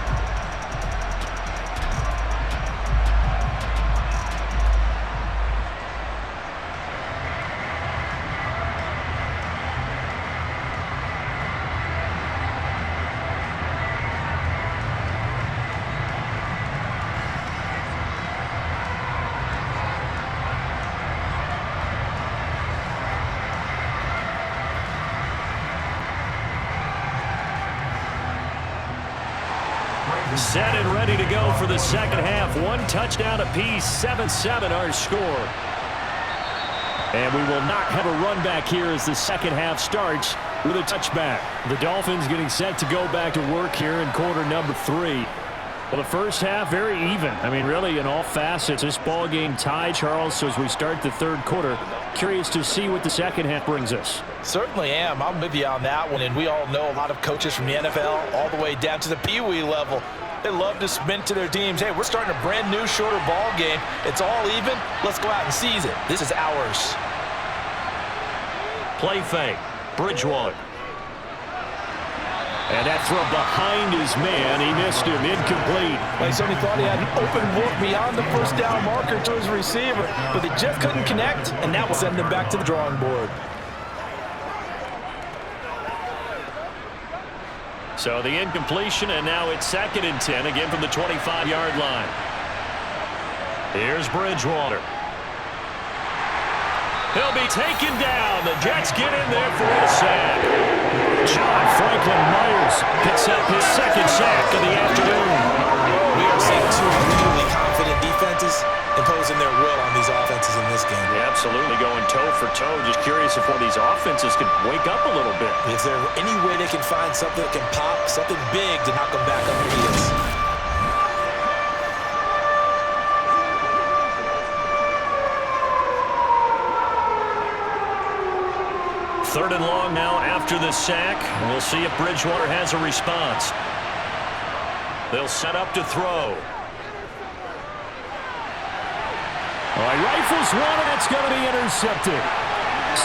Set and ready to go for the second half. One touchdown apiece, 7-7 our score. And we will not have a run back here as the second half starts with a touchback. The Dolphins getting set to go back to work here in quarter number 3. Well, the first half, very even. I mean, really, in all facets, this ball game tied, Charles. So as we start the third quarter, curious to see what the second half brings us. Certainly am. I'm with you on that one. And we all know a lot of coaches from the NFL all the way down to the Pee-wee level. They love to spin to their teams. Hey, we're starting a brand new, shorter ball game. It's all even. Let's go out and seize it. This is ours. Play fake. Bridgewater. And that throw behind his man. He missed him. Incomplete. Well, he certainly thought he had an open look beyond the first down marker to his receiver, but they just couldn't connect, and that will send them back to the drawing board. So the incompletion, and now it's 2nd and 10, again from the 25-yard line. Here's Bridgewater. He'll be taken down. The Jets get in there for a sack. John Franklin Myers picks up his 2nd sack of the afternoon. We are seeing 2 really confident defenses imposing their will on these offenses in this game. Yeah, absolutely going toe for toe. Just curious if one of these offenses could wake up a little bit. Is there any way they can find something that can pop, something big to knock them back on their heels? Third and long now after the sack. And we'll see if Bridgewater has a response. They'll set up to throw. All right, rifles one, and it's going to be intercepted.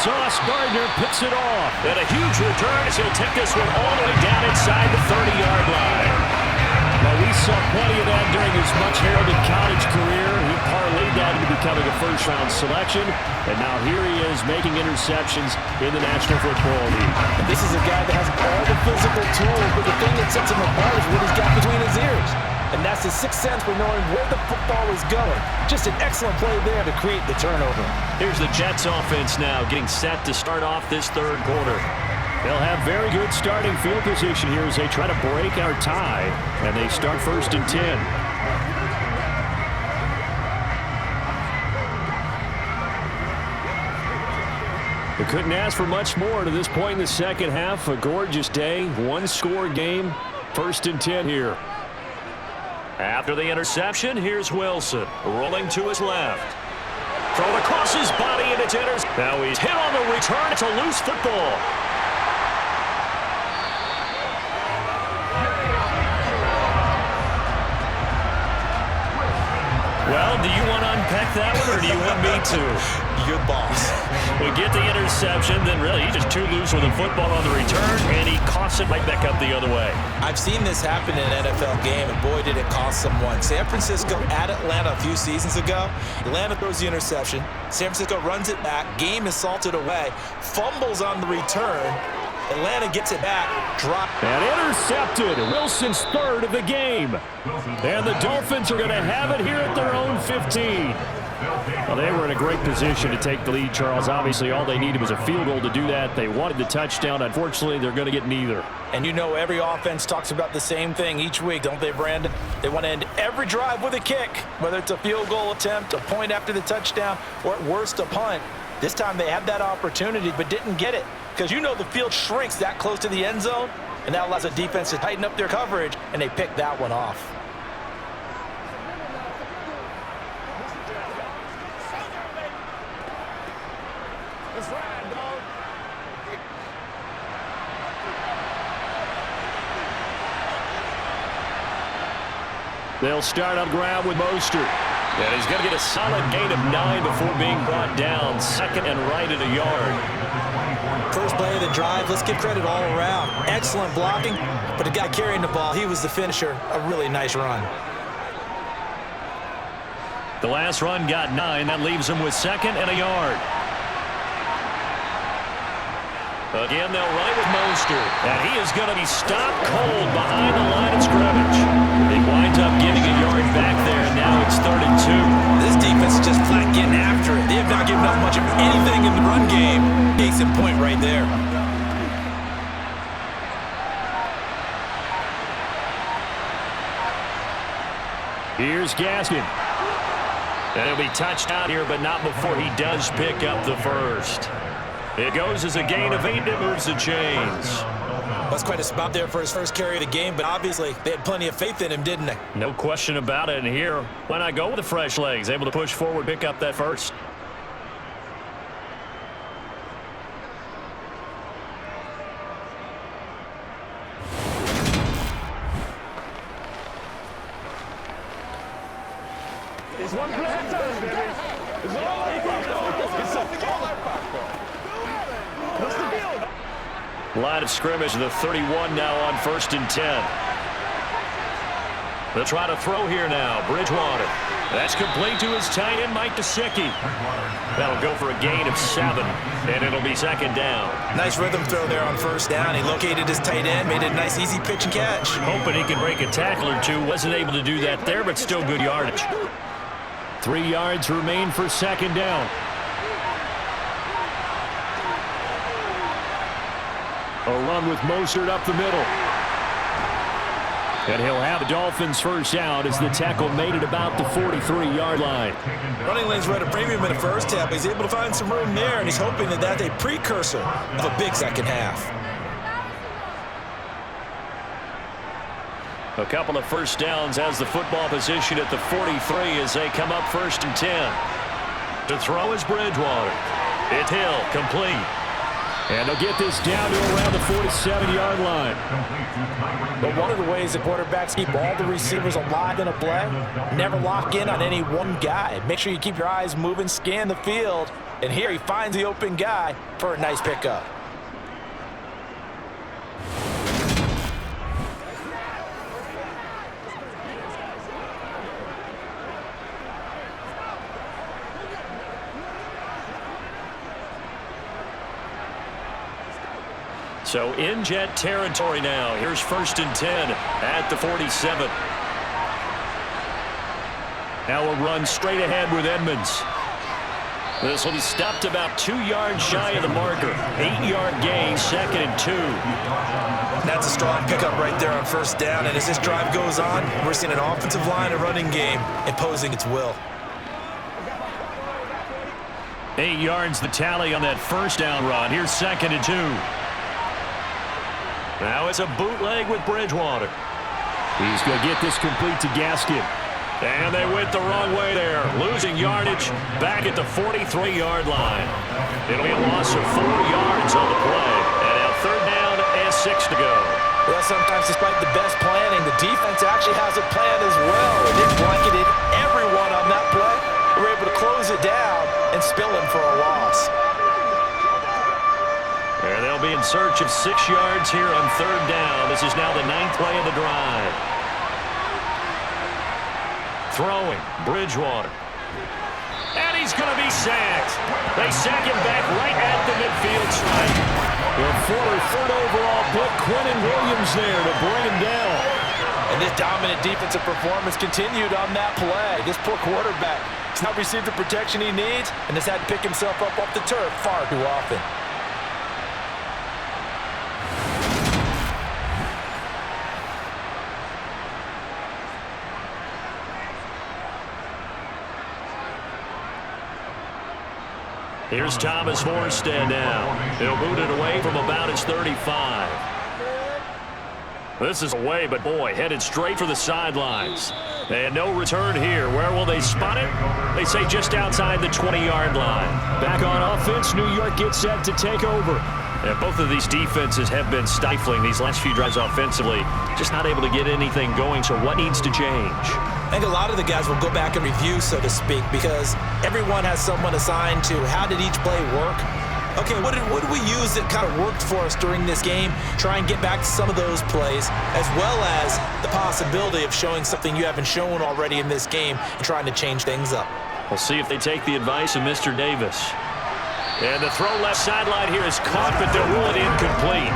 Sauce Gardner picks it off. And a huge return as he'll take this one all the way down inside the 30-yard line. Well, we saw plenty of that during his much-heralded college career. He parlayed that into becoming a first-round selection, and now here he is making interceptions in the National Football League. And this is a guy that has all the physical tools, but the thing that sets him apart is what he's got between his ears. And that's his 6th sense for knowing where the football is going. Just an excellent play there to create the turnover. Here's the Jets offense now getting set to start off this third quarter. They'll have very good starting field position here as they try to break our tie, and they start 1st and 10. They couldn't ask for much more to this point in the second half. A gorgeous day, 1-score game, 1st and 10 here. After the interception, here's Wilson rolling to his left. Thrown across his body, and it's intercepted. Now he's hit on the return. It's a loose football. Well, do you want to unpack that one, or do you want me to? You're the boss. We get the interception, then really he's just too loose with the football on the return, and he coughs it right back up the other way. I've seen this happen in an NFL game, and boy, did it cost someone. San Francisco at Atlanta a few seasons ago. Atlanta throws the interception. San Francisco runs it back. Game is salted away. Fumbles on the return. Atlanta gets it back. Drop. And intercepted. Wilson's third of the game. And the Dolphins are going to have it here at their own 15. Well, they were in a great position to take the lead, Charles. Obviously, all they needed was a field goal to do that. They wanted the touchdown. Unfortunately, they're going to get neither. And you know every offense talks about the same thing each week, don't they, Brandon? They want to end every drive with a kick, whether it's a field goal attempt, a point after the touchdown, or at worst, a punt. This time they had that opportunity but didn't get it because you know the field shrinks that close to the end zone, and that allows the defense to tighten up their coverage, and they picked that one off. They'll start on ground with Mostert. And he's going to get a solid gain of 9 before being brought down. Second and right at a yard. First play of the drive, let's give credit all around. Excellent blocking, but the guy carrying the ball, he was the finisher. A really nice run. The last run got 9. That leaves him with second and a yard. Again, they'll run it with Mostert. And he is going to be stopped cold behind the line of scrimmage. They wind up getting a yard back there, and now it's 3rd and 2. This defense is just flat getting after it. They have not given up much of anything in the run game. Case in point right there. Here's Gaskin. And he'll be touched out here, but not before he does pick up the first. It goes as a gain of 8, and it moves the chains. That's quite a spot there for his first carry of the game, but obviously they had plenty of faith in him, didn't they? No question about it. And here, why not go with the fresh legs? Able to push forward, pick up that first. It's one play at a time, baby. It's all I got. It's all I got. What's the deal? Line of scrimmage, the 31 now on 1st and 10. They'll try to throw here now. Bridgewater. That's complete to his tight end, Mike Gesicki. That'll go for a gain of 7, and it'll be 2nd down. Nice rhythm throw there on 1st down. He located his tight end, made it a nice, easy pitch and catch. Hoping he can break a tackle or two. Wasn't able to do that there, but still good yardage. 3 yards remain for 2nd down. A run with Mostert up the middle. And he'll have the Dolphins first down as the tackle made it about the 43-yard line. Running lanes were at a premium in the first half. He's able to find some room there, and he's hoping that that's a precursor of a big second half. A couple of first downs as the football position at the 43 as they come up 1st and 10. To throw is Bridgewater. It's Hill, complete. And they'll get this down to around the 47-yard line. But one of the ways the quarterbacks keep all the receivers alive in a play, never lock in on any one guy. Make sure you keep your eyes moving, scan the field. And here he finds the open guy for a nice pickup. So in Jet territory now. Here's 1st and 10 at the 47. Now a run straight ahead with Edmonds. This will be stopped about 2 yards shy of the marker. 8-yard gain, 2nd and 2. That's a strong pickup right there on 1st down. And as this drive goes on, we're seeing an offensive line, a running game, imposing its will. 8 yards the tally on that 1st down run. Here's 2nd and 2. Now it's a bootleg with Bridgewater. He's going to get this complete to Gaskin. And they went the wrong way there. Losing yardage back at the 43-yard line. It'll be a loss of 4 yards on the play. And now 3rd down and 6 to go. Well, sometimes despite the best planning, the defense actually has a plan as well. And it blanketed everyone on that play. They were able to close it down and spill him for a loss. And they'll be in search of 6 yards here on 3rd down. This is now the 9th play of the drive. Throwing, Bridgewater. And he's going to be sacked. They sack him back right at the midfield stripe. The former third overall pick, Quentin Williams, there to bring him down. And this dominant defensive performance continued on that play. This poor quarterback has not received the protection he needs and has had to pick himself up off the turf far too often. Here's Thomas Morstead now. He'll boot it away from about his 35. This is away, but boy, headed straight for the sidelines. And no return here. Where will they spot it? They say just outside the 20-yard line. Back on offense, New York gets set to take over. And both of these defenses have been stifling these last few drives offensively. Just not able to get anything going, so what needs to change? I think a lot of the guys will go back and review, so to speak, because everyone has someone assigned to how did each play work. Okay, what did we use that kind of worked for us during this game? Try and get back to some of those plays, as well as the possibility of showing something you haven't shown already in this game and trying to change things up. We'll see if they take the advice of Mr. Davis. And the throw left sideline here is caught, but they'll rule it incomplete.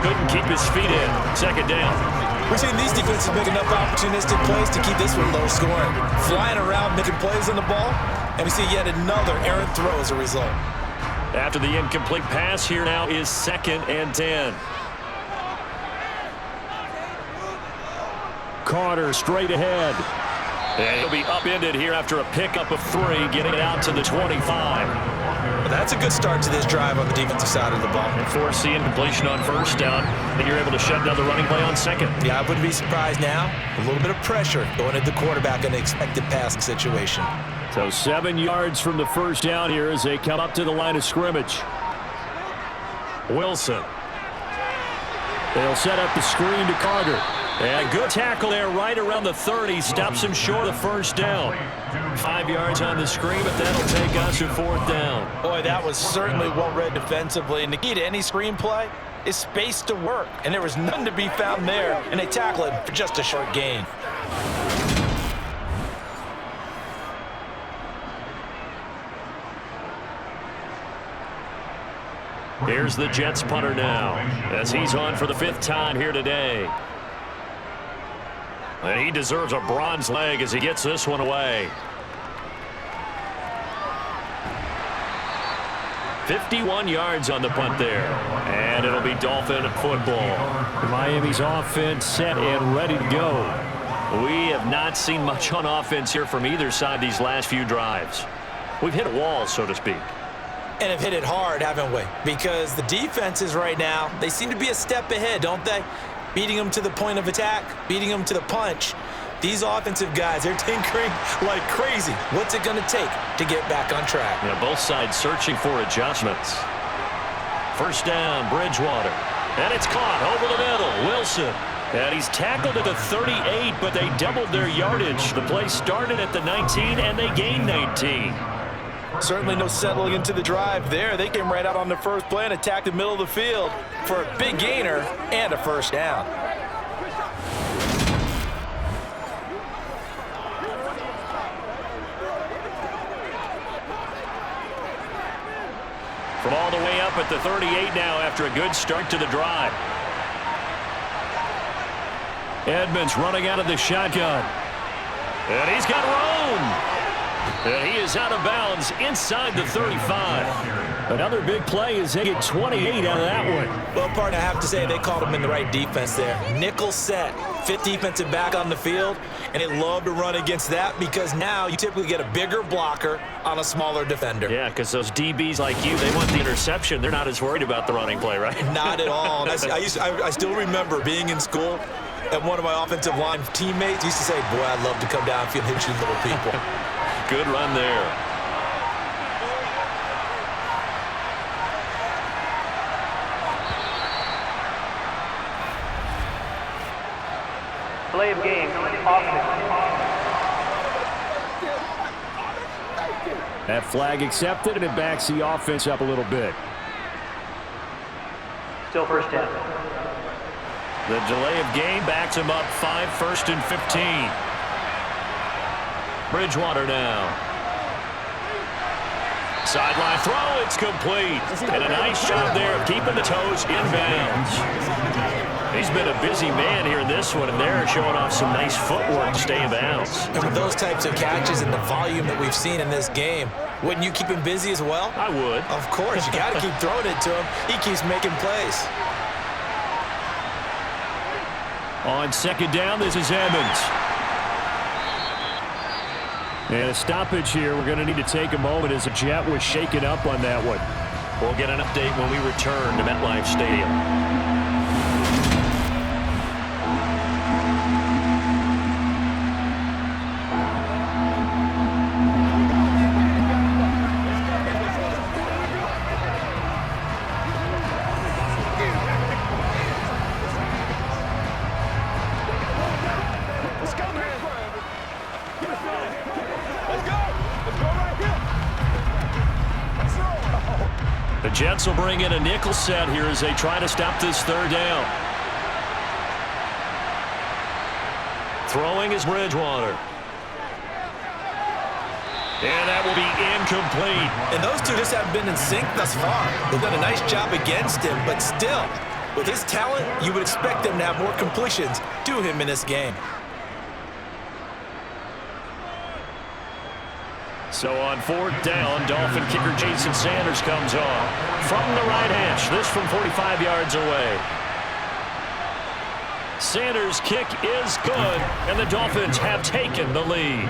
Couldn't keep his feet in. Second down. We're seeing these defenses make enough opportunistic plays to keep this one low scoring. Flying around, making plays on the ball, and we see yet another errant throw as a result. After the incomplete pass, here now is 2nd and 10. Carter straight ahead. And he'll be upended here after a pickup of 3, getting it out to the 25. Well, that's a good start to this drive on the defensive side of the ball. And force the incompletion on first down, and you're able to shut down the running play on second. Yeah, I wouldn't be surprised now. A little bit of pressure going at the quarterback in an expected passing situation. So 7 yards from the first down here as they come up to the line of scrimmage. Wilson. They'll set up the screen to Carter. And good tackle there right around the 30. Stops him short of first down. 5 yards on the screen, but that'll take us to 4th down. Boy, that was certainly well read defensively. And the key to any screenplay is space to work. And there was none to be found there. And they tackle it for just a short gain. Here's the Jets punter now, as he's on for the 5th time here today. And he deserves a bronze leg as he gets this one away. 51 yards on the punt there. And it'll be Dolphin football. Miami's offense set and ready to go. We have not seen much on offense here from either side these last few drives. We've hit a wall, so to speak. And have hit it hard, haven't we? Because the defenses right now, they seem to be a step ahead, don't they? Beating them to the point of attack, beating them to the punch. These offensive guys, they're tinkering like crazy. What's it going to take to get back on track? Yeah, both sides searching for adjustments. First down, Bridgewater. And it's caught over the middle. Wilson. And he's tackled at the 38, but they doubled their yardage. The play started at the 19, and they gained 19. Certainly no settling into the drive there. They came right out on the first play and attacked the middle of the field for a big gainer and a first down. From all the way up at the 38 now after a good start to the drive. Edmonds running out of the shotgun. And he's got room. And he is out of bounds inside the 35. Another big play as they get 28 out of that one. Well, partner, I have to say they called him in the right defense there. Nickel set, 5th defensive back on the field, and they love to run against that because now you typically get a bigger blocker on a smaller defender. Yeah, because those DBs like you, they want the interception. They're not as worried about the running play, right? Not at all. I still remember being in school, and one of my offensive line teammates used to say, boy, I'd love to come downfield and hit you little people. Good run there. Play of game, offense. That flag accepted, and it backs the offense up a little bit. Still first down. The delay of game backs him up 5, 1st and 15. Bridgewater now. Sideline throw, it's complete. And a nice job there of keeping the toes in bounds. He's been a busy man here in this one, and they're showing off some nice footwork to stay in bounds. And with those types of catches and the volume that we've seen in this game, wouldn't you keep him busy as well? I would. Of course, you got to keep throwing it to him. He keeps making plays. On second down, this is Evans. And a stoppage here. We're going to need to take a moment as a Jet was shaken up on that one. We'll get an update when we return to MetLife Stadium. The Jets will bring in a nickel set here as they try to stop this third down. Throwing is Bridgewater. And that will be incomplete. And those two just haven't been in sync thus far. They've done a nice job against him, but still, with his talent, you would expect them to have more completions to him in this game. So on fourth down, Dolphin kicker Jason Sanders comes on. From the right hash, this from 45 yards away. Sanders' kick is good, and the Dolphins have taken the lead.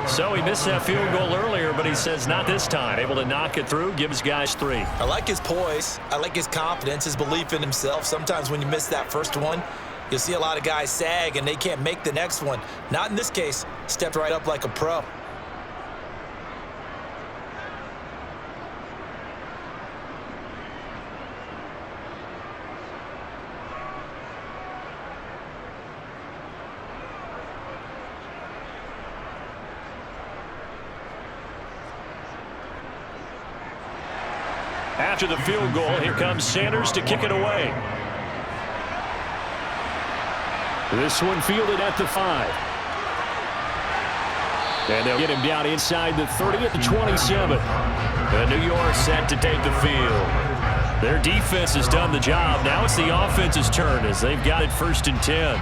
So he missed that field goal earlier, but he says not this time. Able to knock it through, give his guys 3. I like his poise. I like his confidence, his belief in himself. Sometimes when you miss that first one, you'll see a lot of guys sag, and they can't make the next one. Not in this case. Stepped right up like a pro. After the field goal, here comes Sanders to kick it away. This one fielded at the 5. And they'll get him down inside the 30 at the 27. And New York set to take the field. Their defense has done the job. Now it's the offense's turn as they've got it 1st and 10.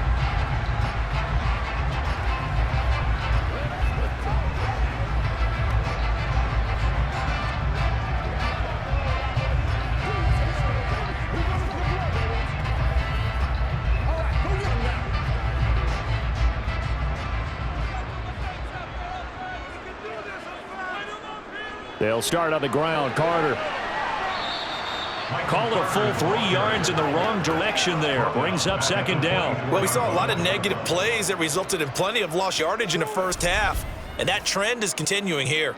They'll start on the ground. Carter. Call it a full 3 yards in the wrong direction there. Brings up second down. Well, we saw a lot of negative plays that resulted in plenty of lost yardage in the first half, and that trend is continuing here.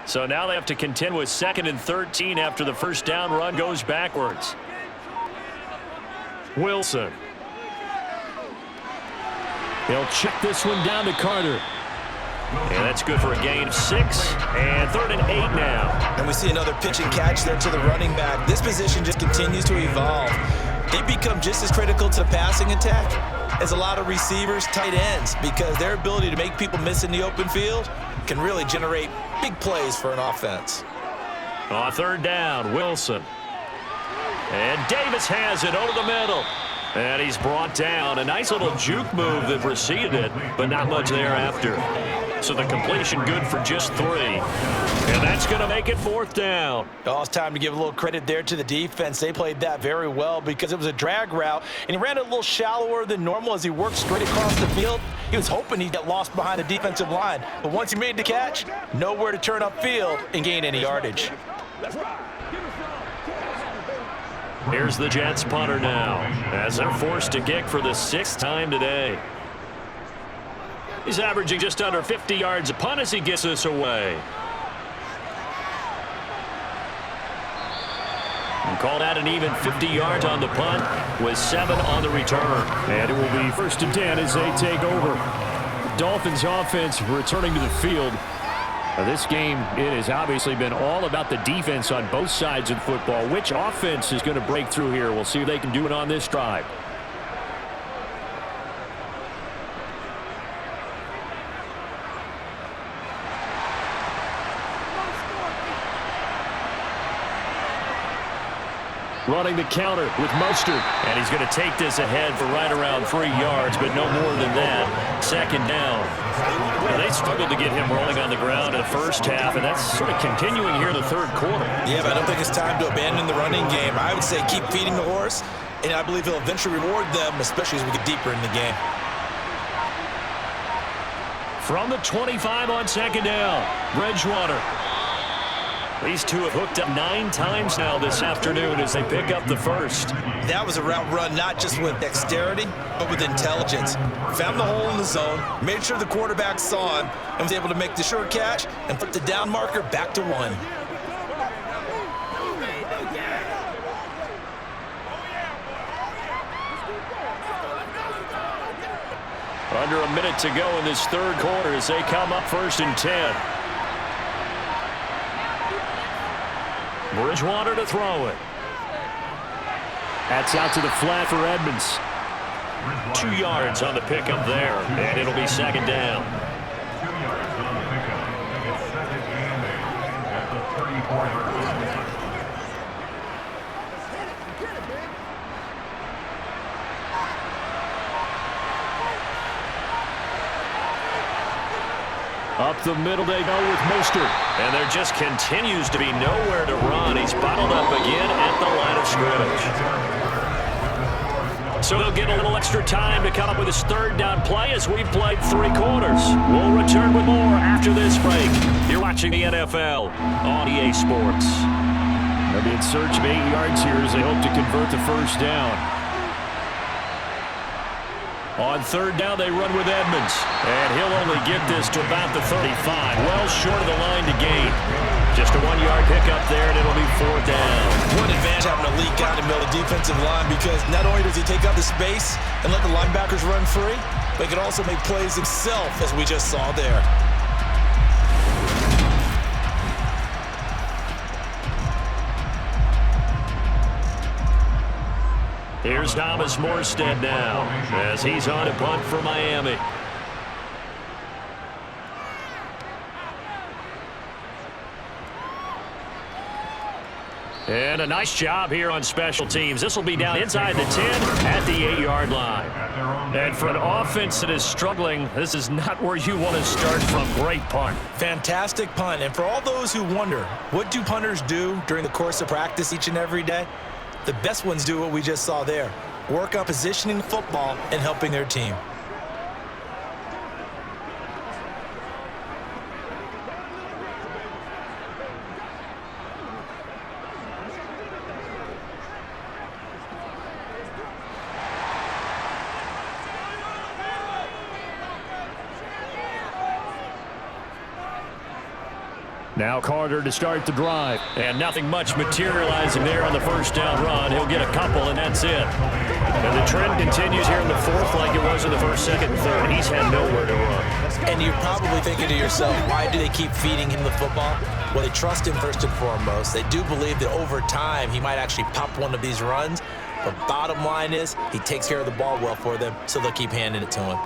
So now they have to contend with 2nd and 13 after the first down run goes backwards. Wilson. He'll check this one down to Carter. And that's good for a gain of 6. And 3rd and 8 now. And we see another pitch and catch there to the running back. This position just continues to evolve. They become just as critical to the passing attack as a lot of receivers, tight ends, because their ability to make people miss in the open field can really generate big plays for an offense. On 3rd down, Wilson. And Davis has it over the middle. And he's brought down. A nice little juke move that preceded it, but not much thereafter. So the completion good for just 3. And that's going to make it 4th down. Oh, it's time to give a little credit there to the defense. They played that very well because it was a drag route, and he ran it a little shallower than normal as he worked straight across the field. He was hoping he'd get lost behind the defensive line. But once he made the catch, nowhere to turn upfield and gain any yardage. Here's the Jets punter now as they're forced to kick for the 6th time today. He's averaging just under 50 yards a punt as he gets this away. And called out an even 50 yards on the punt with 7 on the return. And it will be 1st and 10 as they take over. Dolphins offense returning to the field. This game, it has obviously been all about the defense on both sides of football. Which offense is going to break through here? We'll see if they can do it on this drive. Running the counter with Mostert. And he's going to take this ahead for right around 3 yards, but no more than that. Second down. Well, they struggled to get him rolling on the ground in the first half, and that's sort of continuing here in the third quarter. Yeah, but I don't think it's time to abandon the running game. I would say keep feeding the horse, and I believe he'll eventually reward them, especially as we get deeper in the game. From the 25 on second down, Bridgewater. These two have hooked up 9 times now this afternoon as they pick up the first. That was a route run not just with dexterity, but with intelligence. Found the hole in the zone, made sure the quarterback saw him, and was able to make the short catch and put the down marker back to 1. Under a minute to go in this third quarter as they come up 1st and 10. Bridgewater to throw it. That's out to the flat for Edmonds. 2 yards on the pickup there, and it'll be second down. 2 yards on the pickup. It's second and at the 34-yard line. Up the middle they go with Mostert. And there just continues to be nowhere to run. He's bottled up again at the line of scrimmage. So he'll get a little extra time to come up with his third down play as we've played 3 quarters. We'll return with more after this break. You're watching the NFL on EA Sports. They'll be in search of 8 yards here as they hope to convert the first down. On third down, they run with Edmonds. And he'll only get this to about the 35. Well short of the line to gain. Just a 1-yard pickup there, and it'll be 4th down. What advantage having a leak out in the middle of the defensive line, because not only does he take up the space and let the linebackers run free, but he can also make plays himself, as we just saw there. Here's Thomas Morstead now as he's on a punt for Miami. And a nice job here on special teams. This will be down inside the 10 at the 8-yard line. And for an offense that is struggling, this is not where you want to start from. Great punt. Fantastic punt. And for all those who wonder, what do punters do during the course of practice each and every day? The best ones do what we just saw there. Work on positioning the football and helping their team. Now Carter to start the drive. And nothing much materializing there on the first down run. He'll get a couple, and that's it. And the trend continues here in the fourth like it was in the first, second, and third. He's had nowhere to run. And you're probably thinking to yourself, why do they keep feeding him the football? Well, they trust him first and foremost. They do believe that over time he might actually pop one of these runs. But bottom line is he takes care of the ball well for them, so they'll keep handing it to him.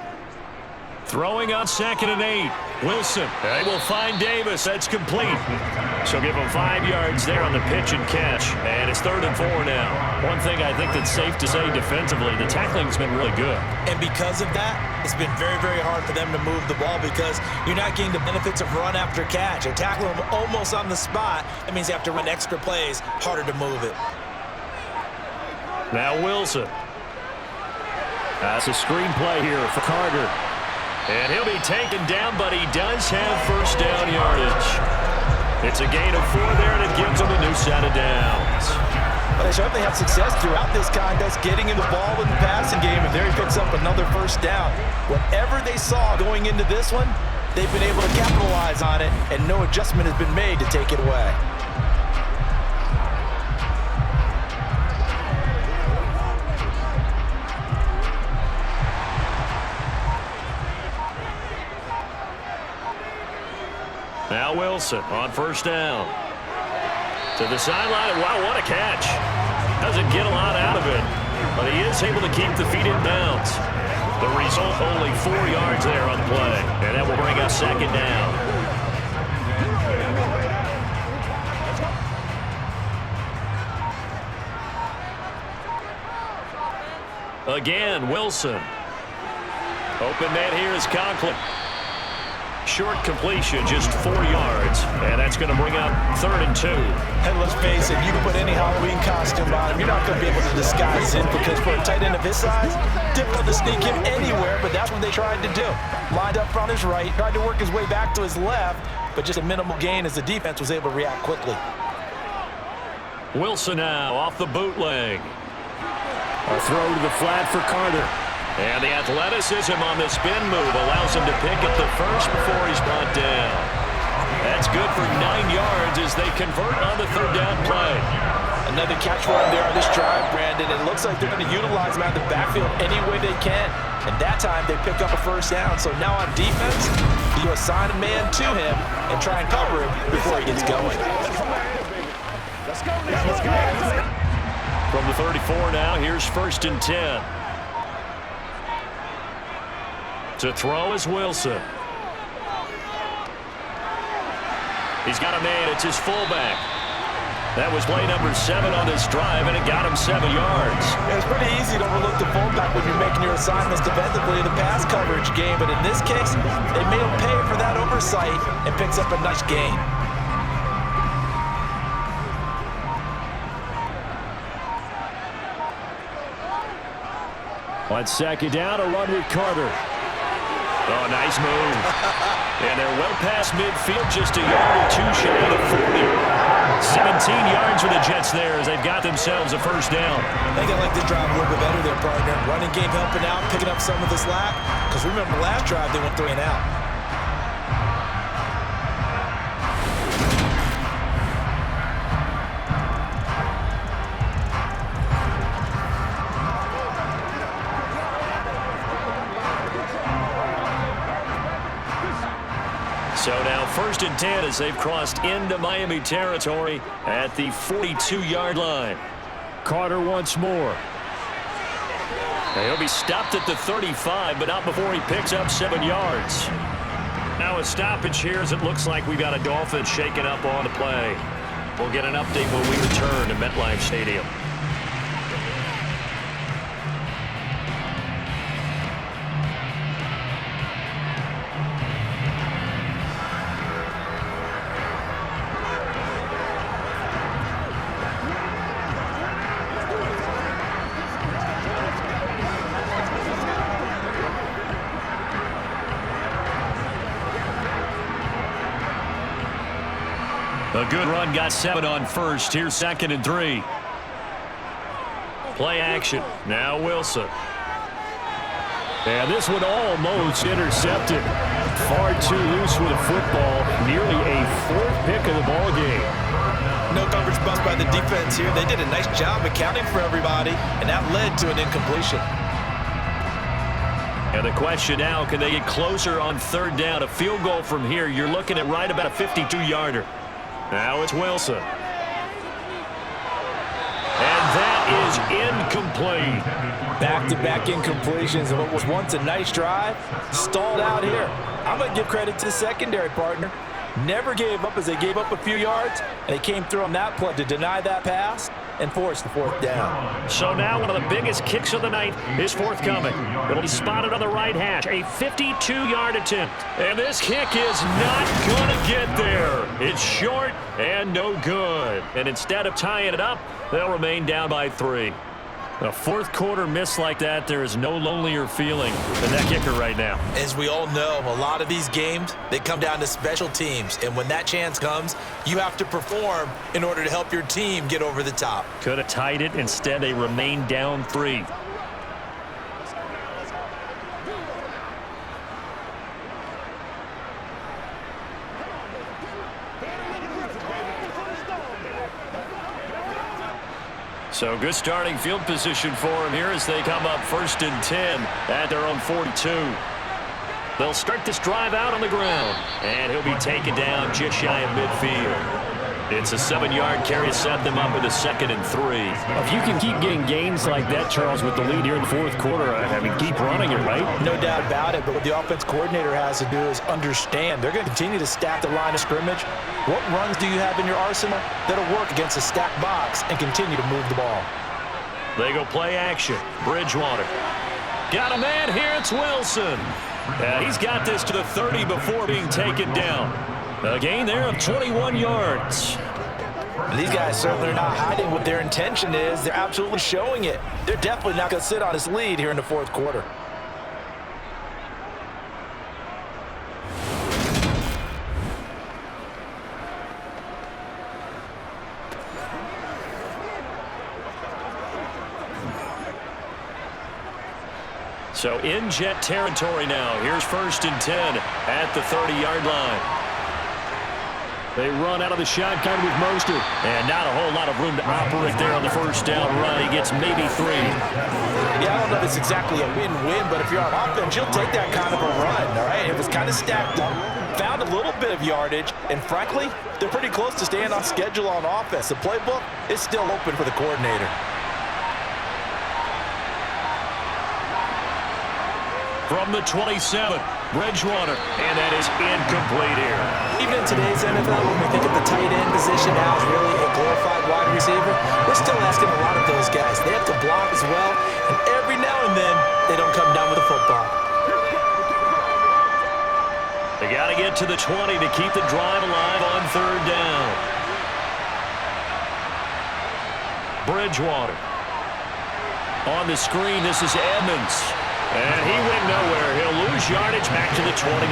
Throwing on 2nd and 8. Wilson. They will find Davis. That's complete. So give him 5 yards there on the pitch and catch. And it's 3rd and 4 now. One thing I think that's safe to say defensively, the tackling's been really good. And because of that, it's been very, very hard for them to move the ball because you're not getting the benefits of run after catch. You're tackling them almost on the spot. That means you have to run extra plays, harder to move it. Now Wilson. That's a screen play here for Carter. And he'll be taken down, but he does have first down yardage. It's a gain of 4 there, and it gives him a new set of downs. But they certainly have success throughout this contest, getting him the ball in the passing game, and there he picks up another first down. Whatever they saw going into this one, they've been able to capitalize on it, and no adjustment has been made to take it away. Now Wilson on first down. To the sideline. Wow, what a catch. Doesn't get a lot out of it, but he is able to keep the feet in bounds. The result, only 4 yards there on the play, and that will bring up second down. Again, Wilson. Open net here is Conklin. Short completion, just 4 yards, and that's going to bring up 3rd and 2. And let's face it, you can put any Halloween costume on him. You're not going to be able to disguise him because for a tight end of his size, difficult to sneak him anywhere, but that's what they tried to do. Lined up on his right, tried to work his way back to his left, but just a minimal gain as the defense was able to react quickly. Wilson now off the bootleg. A throw to the flat for Carter. And the athleticism on the spin move allows him to pick up the first before he's brought down. That's good for 9 yards as they convert on the 3rd down play. Another catch run there on this drive, Brandon. It looks like they're going to utilize him out of the backfield any way they can. And that time they pick up a first down. So now on defense, you assign a man to him and try and cover him before he gets going. Let's go, let's go. From the 34 now, here's 1st and 10. To throw is Wilson. He's got a man. It's his fullback. That was play number 7 on this drive, and it got him 7 yards. It's pretty easy to overlook the fullback when you're making your assignments defensively in the pass coverage game, but in this case, they made him pay for that oversight and picks up a nice gain. On 2nd down, a run with Carter. Oh, nice move. And they're well past midfield, just a yard or 2 shy of 40. 17 yards for the Jets there as they've got themselves a first down. I think I like this drive a little bit better there, partner. Running game helping out, picking up some of the slack. Because remember, last drive they went 3 and out. So now 1st and 10 as they've crossed into Miami territory at the 42-yard line. Carter once more. He'll be stopped at the 35, but not before he picks up 7 yards. Now a stoppage here as it looks like we've got a Dolphins shaking up on the play. We'll get an update when we return to MetLife Stadium. A good run, got 7 on first. Here's 2nd and 3. Play action. Now Wilson. And this one almost intercepted. Far too loose with a football. Nearly a 4th pick of the ball game. No coverage bust by the defense here. They did a nice job accounting for everybody, and that led to an incompletion. And the question now, can they get closer on 3rd down? A field goal from here, you're looking at right about a 52-yarder. Now it's Wilson. And that is incomplete. Back-to-back incompletions of what was once a nice drive. Stalled out here. I'm going to give credit to the secondary partner. Never gave up as they gave up a few yards, and they came through on that play to deny that pass and force the 4th down. So now one of the biggest kicks of the night is forthcoming. It'll be spotted on the right hash. A 52-yard attempt. And this kick is not going to get there. It's short and no good. And instead of tying it up, they'll remain down by 3. A 4th quarter miss like that, there is no lonelier feeling than that kicker right now. As we all know, a lot of these games, they come down to special teams. And when that chance comes, you have to perform in order to help your team get over the top. Could have tied it. Instead, they remain down 3. So good starting field position for him here as they come up 1st and 10 at their own 42. They'll start this drive out on the ground, and he'll be taken down just shy of midfield. It's a 7-yard carry to set them up with a 2nd and 3. If you can keep getting gains like that, Charles, with the lead here in the fourth quarter, I mean, keep running it, right? No doubt about it, but what the offense coordinator has to do is understand they're going to continue to stack the line of scrimmage. What runs do you have in your arsenal that'll work against a stacked box and continue to move the ball? They go play action. Bridgewater. Got a man here. It's Wilson. He's got this to the 30 before being taken down. A gain there of 21 yards. These guys certainly are not hiding what their intention is. They're absolutely showing it. They're definitely not going to sit on this lead here in the fourth quarter. So in Jet territory now. Here's 1st and 10 at the 30-yard line. They run out of the shotgun with Mostert. And not a whole lot of room to operate there on the first down run. He gets maybe 3. Yeah, I don't know if it's exactly a win-win, but if you're on offense, you'll take that kind of a run, all right? It was kind of stacked up, found a little bit of yardage, and frankly, they're pretty close to staying on schedule on offense. The playbook is still open for the coordinator. From the 27, Bridgewater, and that is incomplete here. Even in today's NFL, when we think of the tight end position now as really a glorified wide receiver, we're still asking a lot of those guys. They have to block as well, and every now and then, they don't come down with a football. They got to get to the 20 to keep the drive alive on 3rd down. Bridgewater. On the screen, this is Edmonds. And he went nowhere. He'll lose yardage back to the 29.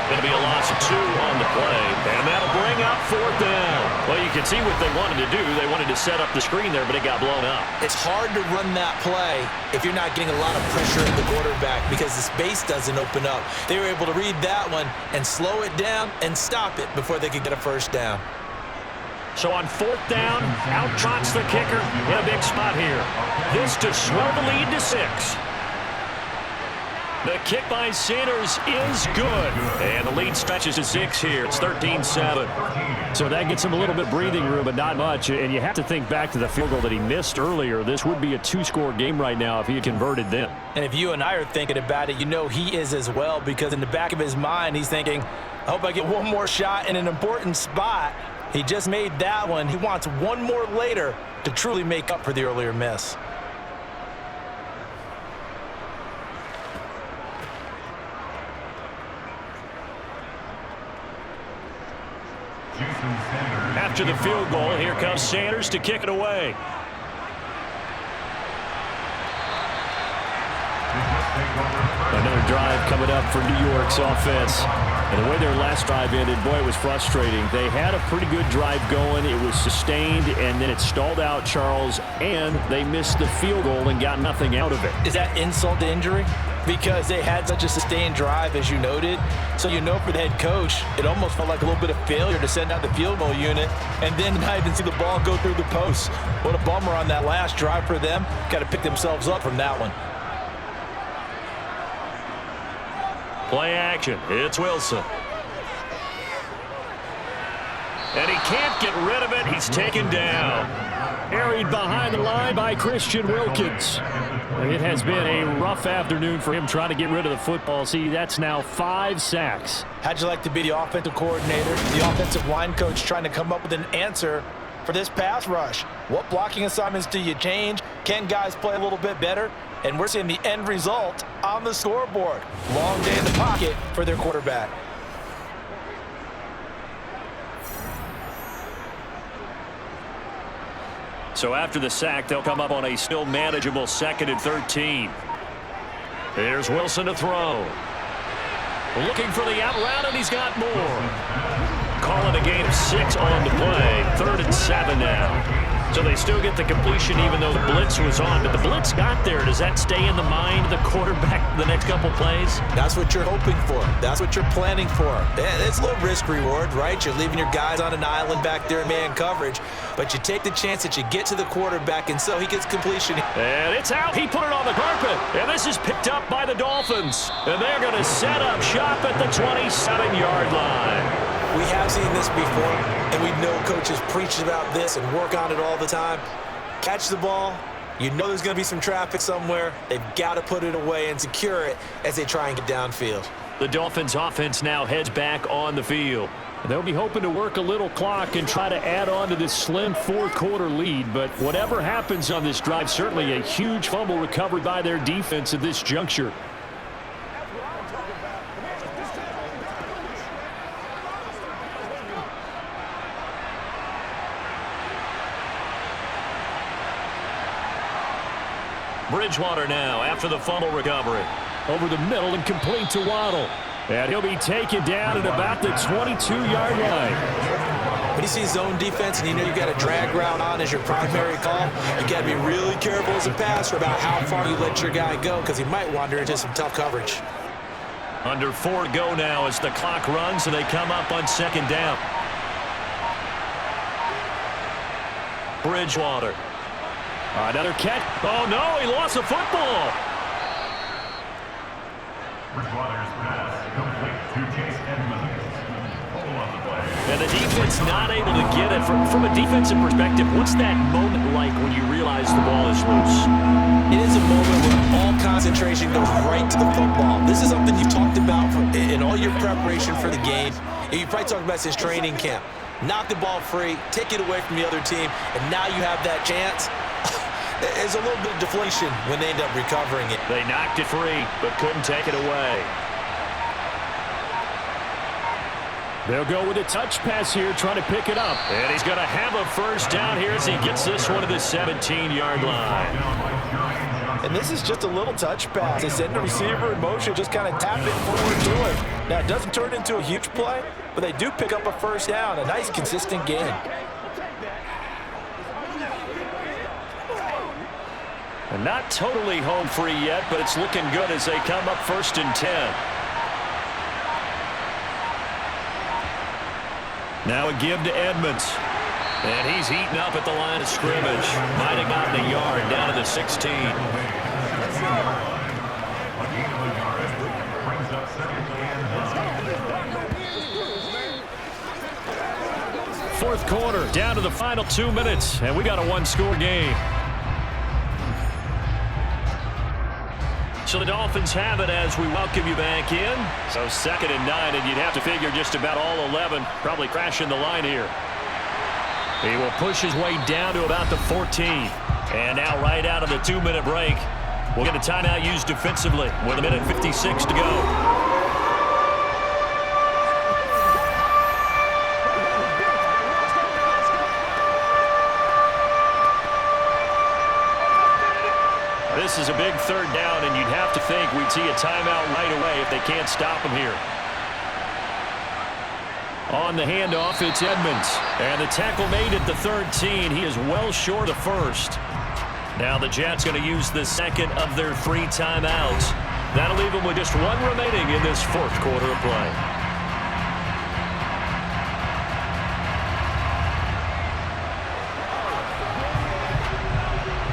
Going to be a loss of 2 on the play. And that'll bring up 4th down. Well, you can see what they wanted to do. They wanted to set up the screen there, but it got blown up. It's hard to run that play if you're not getting a lot of pressure at the quarterback because the space doesn't open up. They were able to read that one and slow it down and stop it before they could get a 1st down. So on 4th down, out trots the kicker in a big spot here. This to swell the lead to 6. The kick by Sanders is good. And the lead stretches to 6 here. It's 13-7. So that gets him a little bit breathing room, but not much. And you have to think back to the field goal that he missed earlier. This would be a 2-score game right now if he had converted then. And if you and I are thinking about it, you know he is as well, because in the back of his mind, he's thinking, I hope I get one more shot in an important spot. He just made that one. He wants one more later to truly make up for the earlier miss. After the field goal, here comes Sanders to kick it away. Another drive coming up for New York's offense. And the way their last drive ended, boy, it was frustrating. They had a pretty good drive going. It was sustained, and then it stalled out, Charles, and they missed the field goal and got nothing out of it. Is that insult to injury? Because they had such a sustained drive, as you noted. So you know for the head coach, it almost felt like a little bit of failure to send out the field goal unit and then not even see the ball go through the post. What a bummer on that last drive for them. Got to pick themselves up from that one. Play action. It's Wilson. And he can't get rid of it. He's taken down. Carried behind the line by Christian Wilkins. It has been a rough afternoon for him trying to get rid of the football. See, that's now 5 sacks. How'd you like to be the offensive coordinator, the offensive line coach trying to come up with an answer for this pass rush? What blocking assignments do you change? Can guys play a little bit better? And we're seeing the end result on the scoreboard. Long day in the pocket for their quarterback. So after the sack, they'll come up on a still manageable 2nd and 13. Here's Wilson to throw. Looking for the out route, and he's got more. Calling a gain of 6 on the play. 3rd and 7 now. So they still get the completion even though the blitz was on. But the blitz got there. Does that stay in the mind of the quarterback? the next couple plays? That's what you're hoping for. That's what you're planning for. It's a little risk reward, right? You're leaving your guys on an island back there in man coverage, but you take the chance that you get to the quarterback, and so he gets completion. And it's out. He put it on the carpet, and this is picked up by the Dolphins, and they're going to set up shop at the 27-yard line. We have seen this before, and we know coaches preach about this and work on it all the time. Catch the ball. You know there's going to be some traffic somewhere. They've got to put it away and secure it as they try and get downfield. The Dolphins offense now heads back on the field. They'll be hoping to work a little clock and try to add on to this slim fourth-quarter lead. But whatever happens on this drive, certainly a huge fumble recovered by their defense at this juncture. Bridgewater now after the fumble recovery. Over the middle and complete to Waddle. And he'll be taken down at about the 22-yard line. When you see zone defense and you know you've got a drag route on as your primary call, you got to be really careful as a passer about how far you let your guy go because he might wander into some tough coverage. Under 4 to go now as the clock runs and they come up on second down. Bridgewater. Another catch. Oh, no, he lost the football. Bridgewater's pass complete to Chase Edmonds. On the play. And the defense not able to get it. From a defensive perspective, what's that moment like when you realize the ball is loose? It is a moment where all concentration goes right to the football. This is something you talked about in all your preparation for the game. You probably talked about since training camp. Knock the ball free, take it away from the other team, and now you have that chance. There's a little bit of deflation when they end up recovering it. They knocked it free, but couldn't take it away. They'll go with a touch pass here, trying to pick it up. And he's going to have a first down here as he gets this one to the 17-yard line. And this is just a little touch pass. They send the receiver in motion, just kind of tap it forward to him. Now, it doesn't turn into a huge play, but they do pick up a first down, a nice, consistent gain. And not totally home free yet, but it's looking good as they come up 1st and 10. Now a give to Edmonds. And he's heating up at the line of scrimmage. Might have gotten a yard down to the 16. Fourth quarter, down to the final 2 minutes, and we got a one-score game. So the Dolphins have it as we welcome you back in. So 2nd and 9, and you'd have to figure just about all 11 probably crashing the line here. He will push his way down to about the 14. And now right out of the 2-minute break, we'll get a timeout used defensively with 1:56 to go. This is a big 3rd down, and you'd have to think we'd see a timeout right away if they can't stop him here. On the handoff, it's Edmonds. And the tackle made at the 13. He is well short of first. Now the Jets going to use the 2nd of their 3 timeouts. That'll leave them with just 1 remaining in this 4th quarter of play.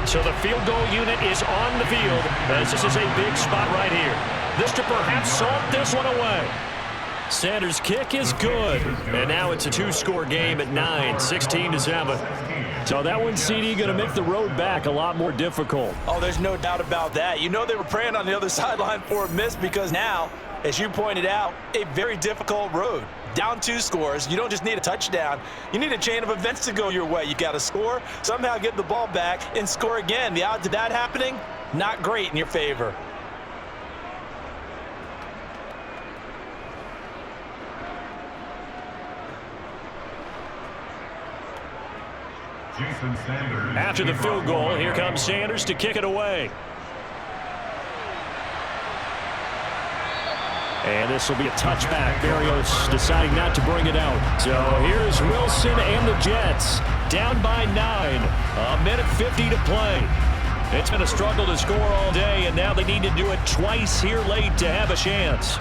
So the field goal unit is on the field as this is a big spot right here. This to perhaps salt this one away. Sanders' kick is good. And now it's a 2-score game at 9, 16-7. So that one, CD, going to make the road back a lot more difficult. Oh, there's no doubt about that. You know they were praying on the other sideline for a miss because now, as you pointed out, a very difficult road. Down 2 scores. You don't just need a touchdown. You need a chain of events to go your way. You got to score, somehow get the ball back, and score again. The odds of that happening, not great in your favor. After the field goal, here comes Sanders to kick it away. And this will be a touchback. Berrios deciding not to bring it out. So here's Wilson and the Jets down by 9. 1:50 to play. It's been a struggle to score all day, and now they need to do it twice here late to have a chance.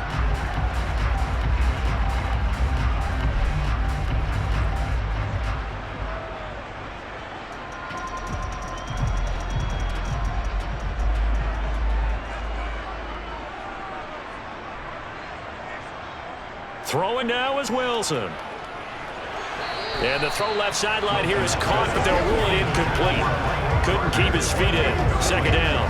Throwing now is Wilson. And the throw left sideline here is caught, but they'll rule it incomplete. Couldn't keep his feet in. Second down.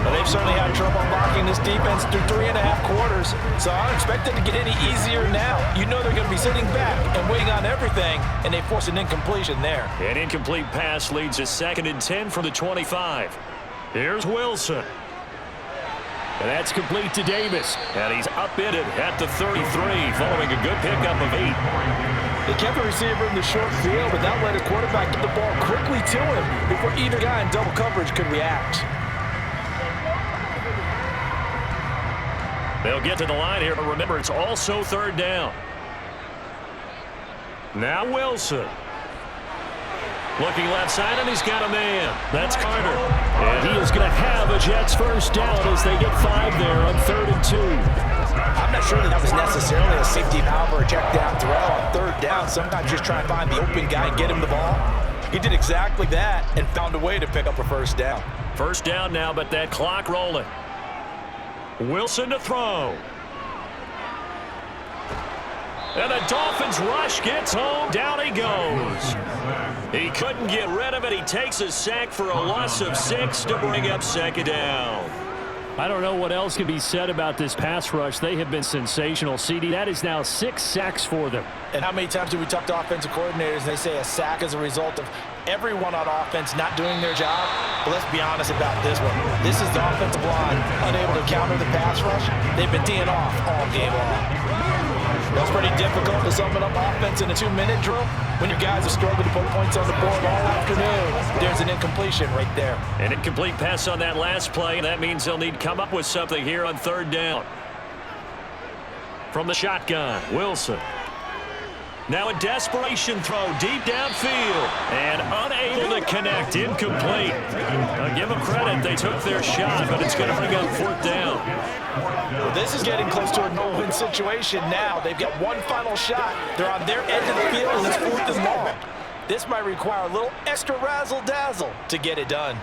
Well, they've certainly had trouble blocking this defense through 3.5 quarters, so I don't expect it to get any easier now. You know they're going to be sitting back and waiting on everything, and they force an incompletion there. An incomplete pass leads to 2nd and 10 from the 25. Here's Wilson. And that's complete to Davis. And he's up in it at the 33, following a good pickup of 8. They kept the receiver in the short field, but that let a quarterback get the ball quickly to him before either guy in double coverage could react. They'll get to the line here, but remember, it's also 3rd down. Now Wilson. Looking left side, and he's got a man. That's Carter. And he is going to have a Jets first down as they get 5 there on 3rd and 2. I'm not sure that was necessarily a safety valve or a check down throw on 3rd down. Sometimes just try and find the open guy and get him the ball. He did exactly that and found a way to pick up a first down. First down now, but that clock rolling. Wilson to throw. And the Dolphins rush gets home. Down he goes. He couldn't get rid of it. He takes a sack for a loss of 6 to bring up 2nd down. I don't know what else can be said about this pass rush. They have been sensational, CD. That is now 6 sacks for them. And how many times do we talk to offensive coordinators and they say a sack is a result of everyone on offense not doing their job? But let's be honest about this one. This is the offensive line unable to counter the pass rush. They've been teeing off all game long. That's pretty difficult to sum it up offense in a 2-minute drill when your guys have struggled to put points on the board all afternoon. There's an incompletion right there. An incomplete pass on that last play. That means they'll need to come up with something here on 3rd down. From the shotgun, Wilson. Now a desperation throw deep downfield and unable to connect. Incomplete. Give them credit. They took their shot, but it's going to bring up 4th down. Well, this is getting close to a no-win situation now. They've got one final shot. They're on their end of the field, and it's 4th and long. This might require a little extra razzle-dazzle to get it done.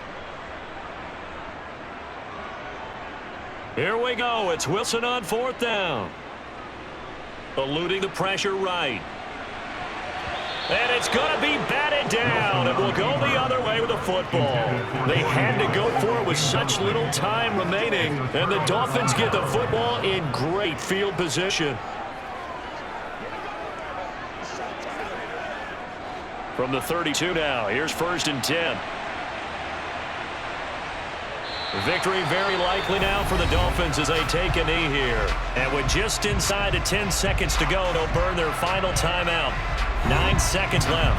Here we go. It's Wilson on 4th down. Eluding the pressure right. And it's going to be batted down. It will go the other way with the football. They had to go for it with such little time remaining. And the Dolphins get the football in great field position. From the 32 now, here's 1st and 10. Victory very likely now for the Dolphins as they take a knee here. And with just inside of 10 seconds to go, they'll burn their final timeout. 9 seconds left.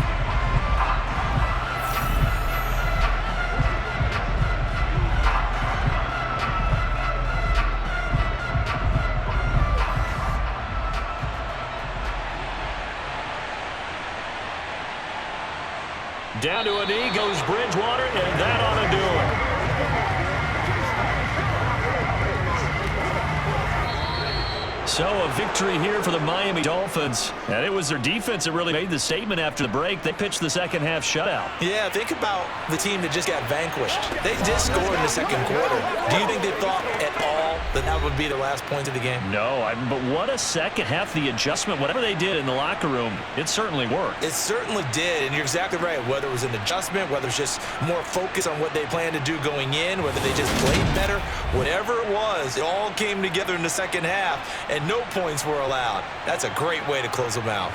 Down to a knee goes Bridgewater, and that ought to do it. So a victory here for the Miami Dolphins. And it was their defense that really made the statement after the break. They pitched the second half shutout. Yeah, think about the team that just got vanquished. They did score in the 2nd quarter. Do you think they thought at all that that would be the last point of the game? No, but what a second half. The adjustment, whatever they did in the locker room, it certainly worked. It certainly did, and you're exactly right. Whether it was an adjustment, whether it's just more focus on what they planned to do going in, whether they just played better, whatever it was, it all came together in the second half, and no points were allowed. That's a great way to close them out.